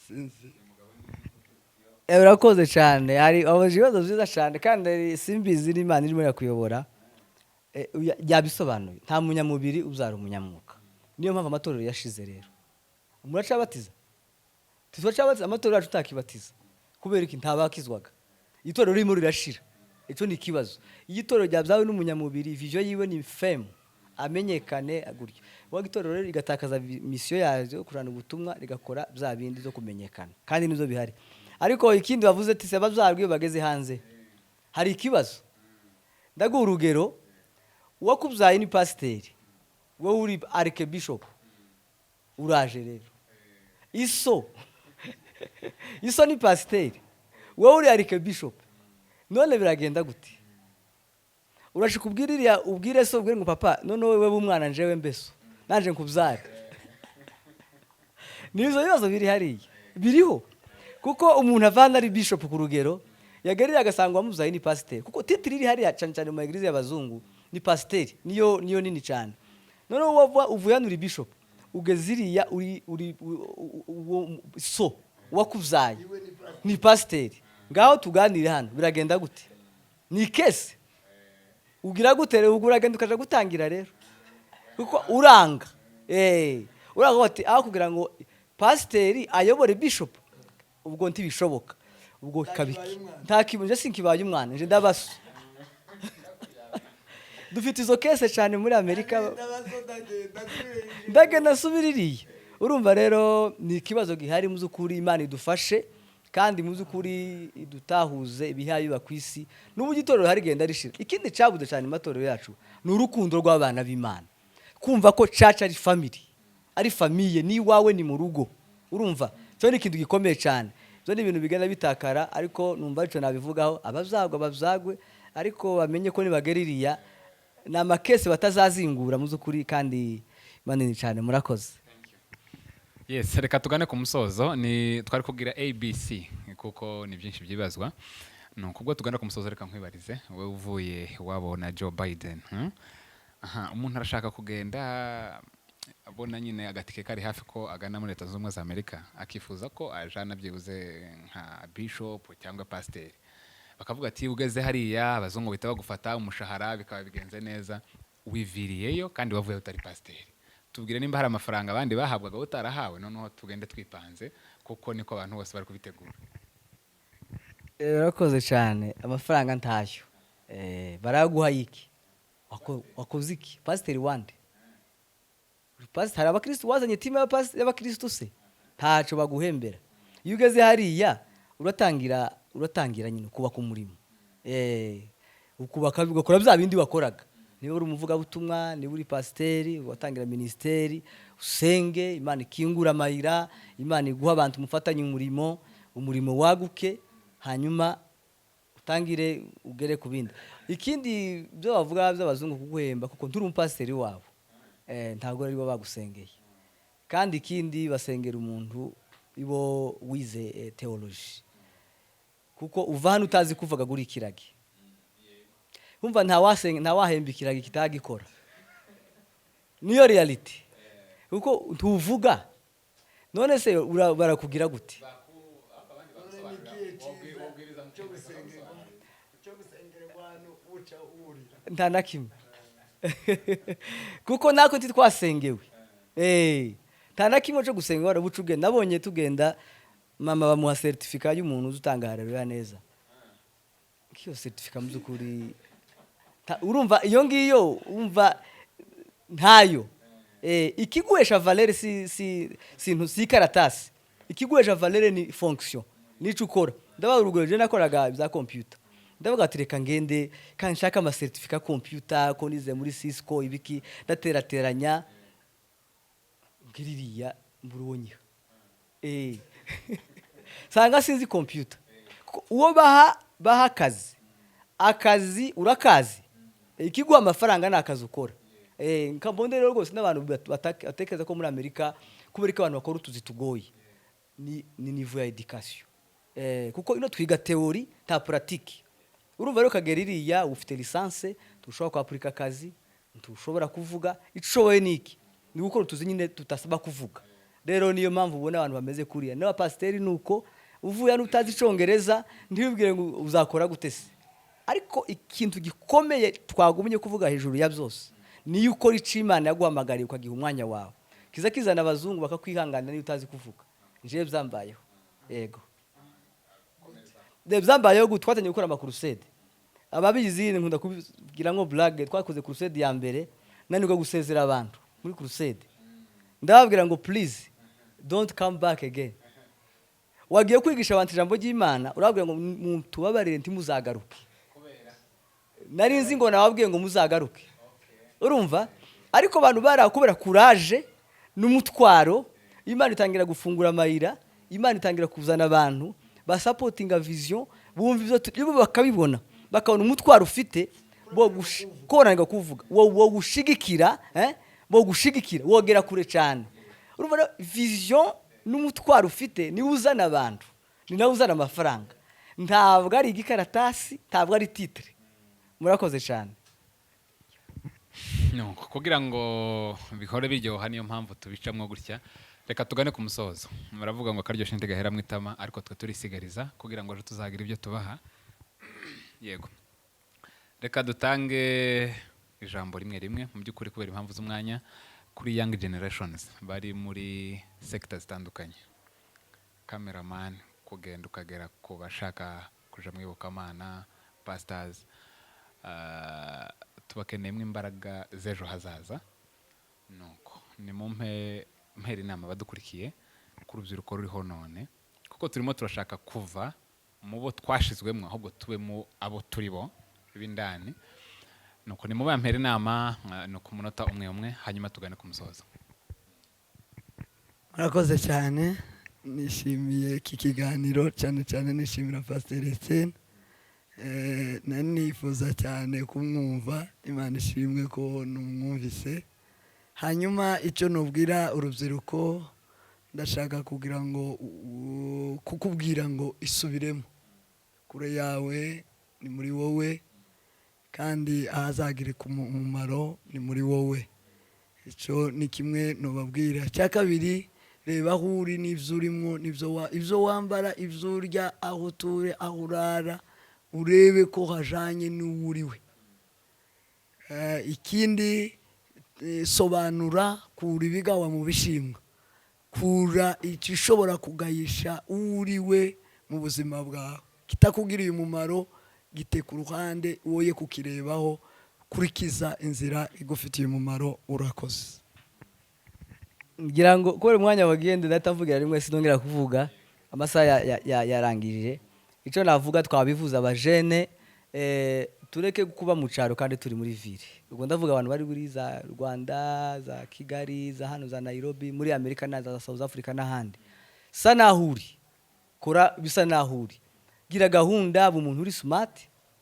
Sinzi. Urakoze cyane. Hari ibibazo byiza cyane, kandi simbizi n'Imana irimo yakuyobora. Yabisobanuye, nta munyamubiri uzara umunyamwuka. Niyo mpamvu amatorero yashize. Rero muracabatiza, tuzocabatiza amatorero yacu utakibatiza kubera iki? Ntabakizwaga. Itorero ririmo rirashira, icyo ni ikibazo. Iyo itorero ryabyawe n'umunyamubiri, vision yiwe ni fame, amenyekane gutyo. Waga itorero rero rigatakaza misiyo yayo kurana ubutumwa, rigakora bya bindi zo kumenyekana, kandi nizo bihari. Ariko ikindi bavuze ati se bazarwiye bageze hanze, hari ikibazo. Ndaguha urugero, uwakubyaye ni pasiteri, wowe uri archbishop, uraje rero. Iso ni pasiteri, wowe uri archbishop, none biragenda gute? Urashika ubwire so, ubwire ngo papa, none wowe umwana njewe mbeso nanje nkubyara. Nizo bibazo biri hariya, biriho. Kuko umuntu avana ari bishop ku rugero, yagarira agasanga wamubyaye ni pasiteri, kuko titiri iri hariya cyane cyane mu eglise y'abazungu ni pasiteri, niyo nini cyane. None uvuye hano uri bishop, ugeze iriya uri so wakubyaye ni pasiteri. Ngaho tuganire hano, biragenda gute? Ni kese ugira gute? Uragenda ukaja gutangira rero, kuko uranga bati aho kugira ngo pasiteri ayobore bishop, ubwo ntibishoboka. Ubwo kabiki nta kibunje sinkibaye umwana nje ndabaso. Dufite izo kese cyane muri Amerika, ndagenda subiririye. Urumva rero ni ikibazo gihari, mu zukuri Imana idufashe, kandi mu zukuri idutahuze ibihaye biba ku isi, n'ubu gitorero hari genda rishira. Ikindi cyabuze cyane matorero yacu ni urukundo rw'abana b'Imana, kumva ko church ari family, ari famille, ni wawe ni mu rugo. Urumva cyo ni ikintu gikomeye cyane. Byo ni ibintu bigenda bitakara, ariko numva cyo nabivugaho, abazagwa babyagwe, ariko bamenye ko nibageririya na amakese batazazingura mu zukuri, kandi manini cyane. Murakoze. Yes, reka tugane ku musozo. Ni twari kubwira ABC kuko ni byinshi byibazwa. Kubwo tugana ku musozo, reka nkwibarize wowe uvuye wabona Joe Biden. Umuntu arashaka kugenda abona nyine agatike kari hafi ko agana muri Leta Zunze Ubumwe za Amerika, akifuza ko ajana byibuze nka bishop cyangwa pasiteri. Bakavuga ati ugeze hariya abazungu bita bagufata umushahara bikaba bigenze neza, wiviriyeyo kandi wavuye utari pasiteri. Tubwire nimba hari amafaranga abandi bahabwaga utarahawe, noneho tugende twipanze, kuko niko abantu bose bari kubitegura. Urakoze cyane. Amafaranga ntayo. Baraguha iki? Wakoze iki? Pasiteri wande hari abakristo wazanye timu y'abakristo se ntaco baguhembera. Iyo ugeze hariya uratangira nyine kubaka umurimo, ukubaka ugakora bya bindi wakoraga. Niba uri umuvugabutumwa, niba uri pasiteri, watangira ministeri, usenge Imana ikingura amayira, Imana iguha abantu mufatanye umurimo waguke, hanyuma utangire ugere ku bindi. Ikindi byo bavuga by'abazungu kuguhemba kuko nturi umupasiteri wabo, ntabwo ari bo bagusengeye. Kandi ikindi basengera umuntu ibo wize theology, kuko uva hano utazi kuvuga guri kiragi. Umva nta wahemba ikiragi kitagikora, niyo reality. Kuko ntuvuga none se barakugira gute? Nta na kimwe kuko nako titwasengewe, nta na kimwe cyo gusenga warabuca ugenda. Nabonye tugenda mama bamuha certificate y'umuntu uzutanga haleluya neza. Kiyo certificate muzukuri urumva iyo ngiyo umva ntayo. Ikiguhesha valeur si karatasi, ikiguhesha valeur ni fonction nico ukora. Ndabaga urugero je nakoraga bya computer, ndavuga ati reka ngende kandi nshaka ama certificate computer ko nize muri Cisco ibiki ndaterateranya ngiririya mburubonye sanga sinzi computer. Uwo baha akazi urakazi, ikiguha amafaranga n'akazi ukora. Nkabonde rero rwose n'abantu batekereza ko muri Amerika abantu bakora utuzi tugoye ni niveau ya education, kuko ino twiga theory ta pratique. Urumva rero kageririya ufite licence, tushobora kwapurika akazi, tushobora kuvuga icowe niki ni gukora utuzi nyine tutasaba kuvuga. Rero niyo mpamvu ubona abantu bameze kuriya. N'aba pasiteri nuko uvuye n'utazi icongereza ntibibwire ngo uzakora gutese. Ariko ikintu gikomeye twagumye kuvuga hejuru ya byose ni yuko ry'Imana yaguhamagariye ukagiha umwanya wawe. Kizana abazungu bakakwihangana niyo utazi kuvuga. Nje byambayeho. Yego. Byambayeho gutwatanye gukora amakurusede. Ababizi nkunda kugira ngo blague twakoze crusade ya mbere nanirwa gusezera abantu muri crusade. Ndababwira ngo please don't come back again. Wagiye kwigisha abantu ijambo ry'Imana urababwira ngo mutubabarire ntimuzagaruke. Nari nzi ngo nababwiye ngo muzagaruke. Urumva? Ariko abantu barakubera courage n'umutwaro, Imana itangira gufungura amayira, Imana itangira kuzana abantu ba supportinga vision, bumva ibyo bakabibona, bakabona umutwaro ufite bo gukoranga kuvuga, wo gushigikira, bo gushigikira, wogera kure cyane. Urumva vision n'umutwaro ufite ni uzana abantu, ni nawe uzana amafaranga. Ntabwo ari igikaratasi, ntabwo ari titre. Murakoze cyane. No, kugira ngo bihore biryoha niyo mpamvu tubicamwo gutya. Reka tugane ku musozo. Muravuga ngo akaryoshye ntegahera mu itama, ariko twe turisigariza kugira ngo ejo tuzagira ibyo tubaha. Yego. Reka dutange ijambo rimwe mu by'ukuri kubera impamvu z'umwanya kuri young generations bari muri sectors zitandukanye. Cameraman, kugenda ukagera ku bashaka kuja mu iyobokamana, pastors, tubakeneyemo imbaraga z'ejo hazaza. Nuko ni mpera inama badukurikiye ku rubyiruko ruriho none, kuko turimo turashaka kuva mu bo twashizwemo ahubwo tube mu abo turibo b'indani. Nuko ni mu bampera inama no ku munota umwe hanyuma tugane ku musozo. Murakoze cyane, nishimiye iki kiganiro cyane nishimira Pastor Etienne. Nifuza cyane kumwumva, Imana ishimwe ko numwumvise. Hanyuma icyo nubwira urubyiruko, ndashaka kugira ngo kukubwira ngo isubiremo. Kure yawe ni muri wowe, kandi ahazagire ku mumaro ni muri wowe. Icyo ni kimwe nubabwira. Cya kabiri, reba aho uri n'ibyo urimo, ibyo wambara, ibyo urya, aho uture, aho urara, urebe ko hajanye n'uwuriwe. Ikindi, sobanura kura ibigawa mu bishimwa, kura icyo ushobora kugayisha uriwe mu buzima bwawe, kitakugiriye umumaro gite ku ruhande woye kukirebaho, kurikiza inzira igufitiye umumaro. Urakoze. ngira ngo kubera umwanya wagende ndatavugira rimwe sinongera kuvuga amasaha yarangirije icyo navuga twabivuza abajene tureke kuba mu cyaro kandi turi muri ville ubwo ndavuga abantu bari muri za Rwanda za Kigali za hano za Nairobi muri Amerika na za South Africa n'ahandi sa nahuri kora bisa nahuri gira gahunda umuntu uri smart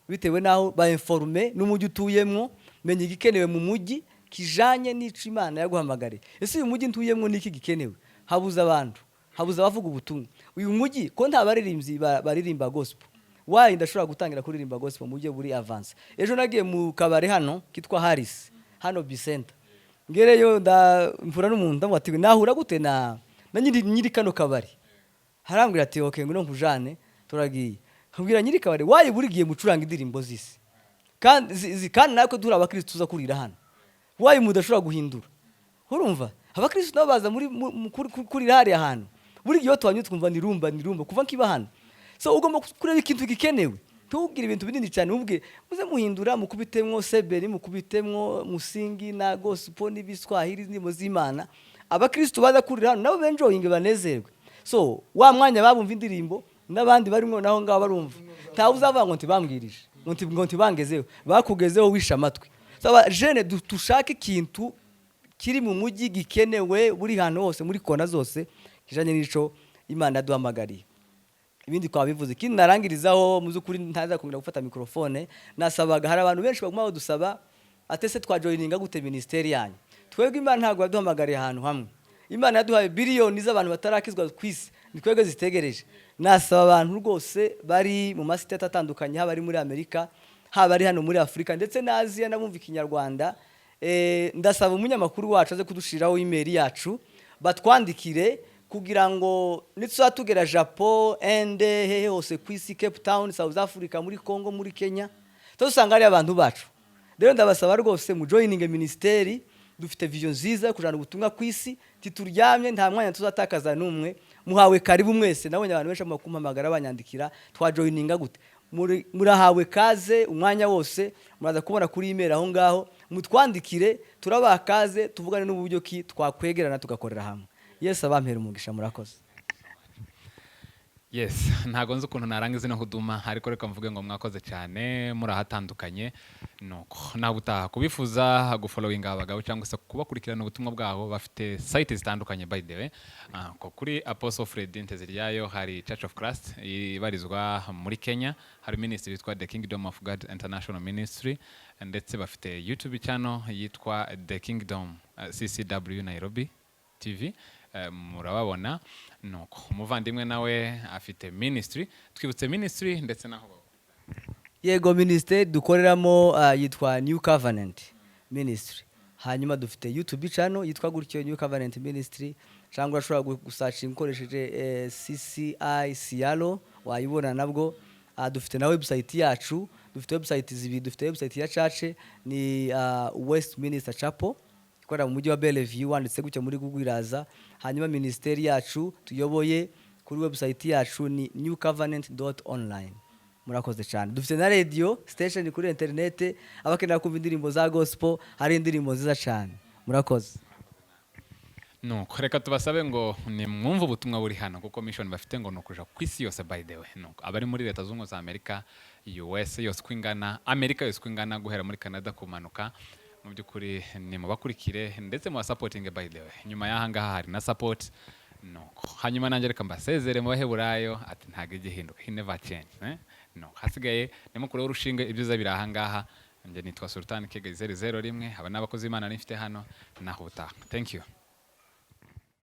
bitewe naho ba informe n'umujyi utuyemwo menye igikenewe mu mujyi kijanye n'ico Imana yaguhamagare ese uyu mujyi ntuyemwo niki gikenewe habuza abantu habuza abavuga ubutumwa uyu mujyi ko nta baririmbyi baririmba gospel wayi ndashobora gutangira kuririmba gospel mu buryo buri avance ejo nagiye mu kabare hano kitwa Harris hano Bicenta ngereyo mvura n'umuntu ndamwatiwe nahura gute na nyiri kano kabare harambwira ati okay ngo nkujane turagiye nkubwira nyiri kabare wayi burigiye mucuranga indirimbo zisi kandi nako dura abakristo tuza kurira hano wayi mudashobora guhindura urumva abakristo nabo baza muri kurira hari ahantu buri gihe twanywe twumva nirumba kuva nkiba hano so ugomba kureba ikintu gikenewe tubwira ibintu binini cyane ubwe muze muhindura mukubitemwo seberi mukubitemwo musingi na gospel n'ibiswahili n'imo z'Imana abakristo baza kurira hano nabo benjoyinge banezerwe so wa mwanya babumva indirimbo n'abandi barimo naho ngaho barumva ntawe uzava ngo ntibambwirije ngo ntibangezeho bakugezeho wisha amatwi saba jene dushaka ikintu kiri mu mujyi gikenewe buri hano hose muri kona zose kijanye n'ico Imana yaduhamagariye ibindi twabivuze kindi narangirizaho muzukuri ntaza kumira gufata microphone nasabaga hari abantu benshi baguma dusaba atese twajoyininga gute ministeri yanyu twebwe Imana ntago yaduhamagariye ahantu hamwe Imana yaduhaye billions z'abantu batarakizwa kwisi nikwege zitegereje nasaba abantu rwose bari mu masitete atandukanye haba ari muri Amerika haba ari hano muri Afrika ndetse na Asia nabumva ikinyarwanda ndasaba umunyamakuru wacu aze kudushiraho email yacu batwandikire kugira ngo nituzatugera Japan ende hehe hose kwisi Cape Town South Africa muri Congo muri Kenya tuzasanga ari abantu bacu rero ndabasaba rwose mu joining ministeri dufite vision nziza kujana ubutumwa kwisi tituryamye nta mwanya tuzatakaza numwe muhawe karibu mwese nabonye abantu benshi amakumpamagara banyandikira twa joininga gute murahawe kaze umwanya wose muraza kubona kuri email aho ngaho mutwandikire turabaha kaze tuvugane n'uburyo ki twakwegerana tugakorera hamwe Yesu abampera umugisha murakoze Yes, ntago nzi ukuntu narangiza no huduma ariko reka mvuge ngo mwakoze cyane murahatandukanye nuko nabutaha kubifuza gufollowinga abagabo cyangwa se kubakurikirana ubutumwa bwabo bafite site zitandukanye by the way ko kuri Apostle Fred Nteziryayo hari Church of Christ ibarizwa muri Kenya hari ministry yitwa The Kingdom of God International Ministry ndetse bafite YouTube channel yitwa The Kingdom CCW Nairobi TV murababona nuko umuvandimwe nawe afite ministry twibutse ministry ndetse naho yego ministry dukoreramo yitwa New Covenant Ministry hanyuma dufite YouTube channel yitwa gutyo New Covenant Ministry cyangwa urashobora gusearching ukoresheje CCI Cialo wayibona nabwo dufite na website yacu dufite website zibiri dufite website ya church ni Westminster Chapel kora mu mujyi wa Bellevue wanditse gutyo muri Google iraza hanyuma ministeri yacu tuyoboye kuri website yacu ni newcovenant.online murakoze cyane dufite na radio station kuri internet abakenera kumva indirimbo za gospel hari indirimbo nziza cyane murakoze nuko reka tubasabe ngo ni mwumva ubutumwa buri hano kuko mission bafite ngo nukuja kwisi yose by the way nuko abari muri leta zungu za Amerika US yose kwingana Amerika yose kwingana guhera muri Canada kumanuka mu byukuri ni mubakurikire ndetse mu supporting by the way nyuma y'ahangaha hari na support nuko hanyuma nanjye reka mbasezere mu baheburayo ati ntage gihinduka he never change no hasigaye nimukuru urushinge ibyiza biri ahangaha nje nitwa Sultan Kege 001 aba n'abakozi Imana nifite hano naho utaha thank you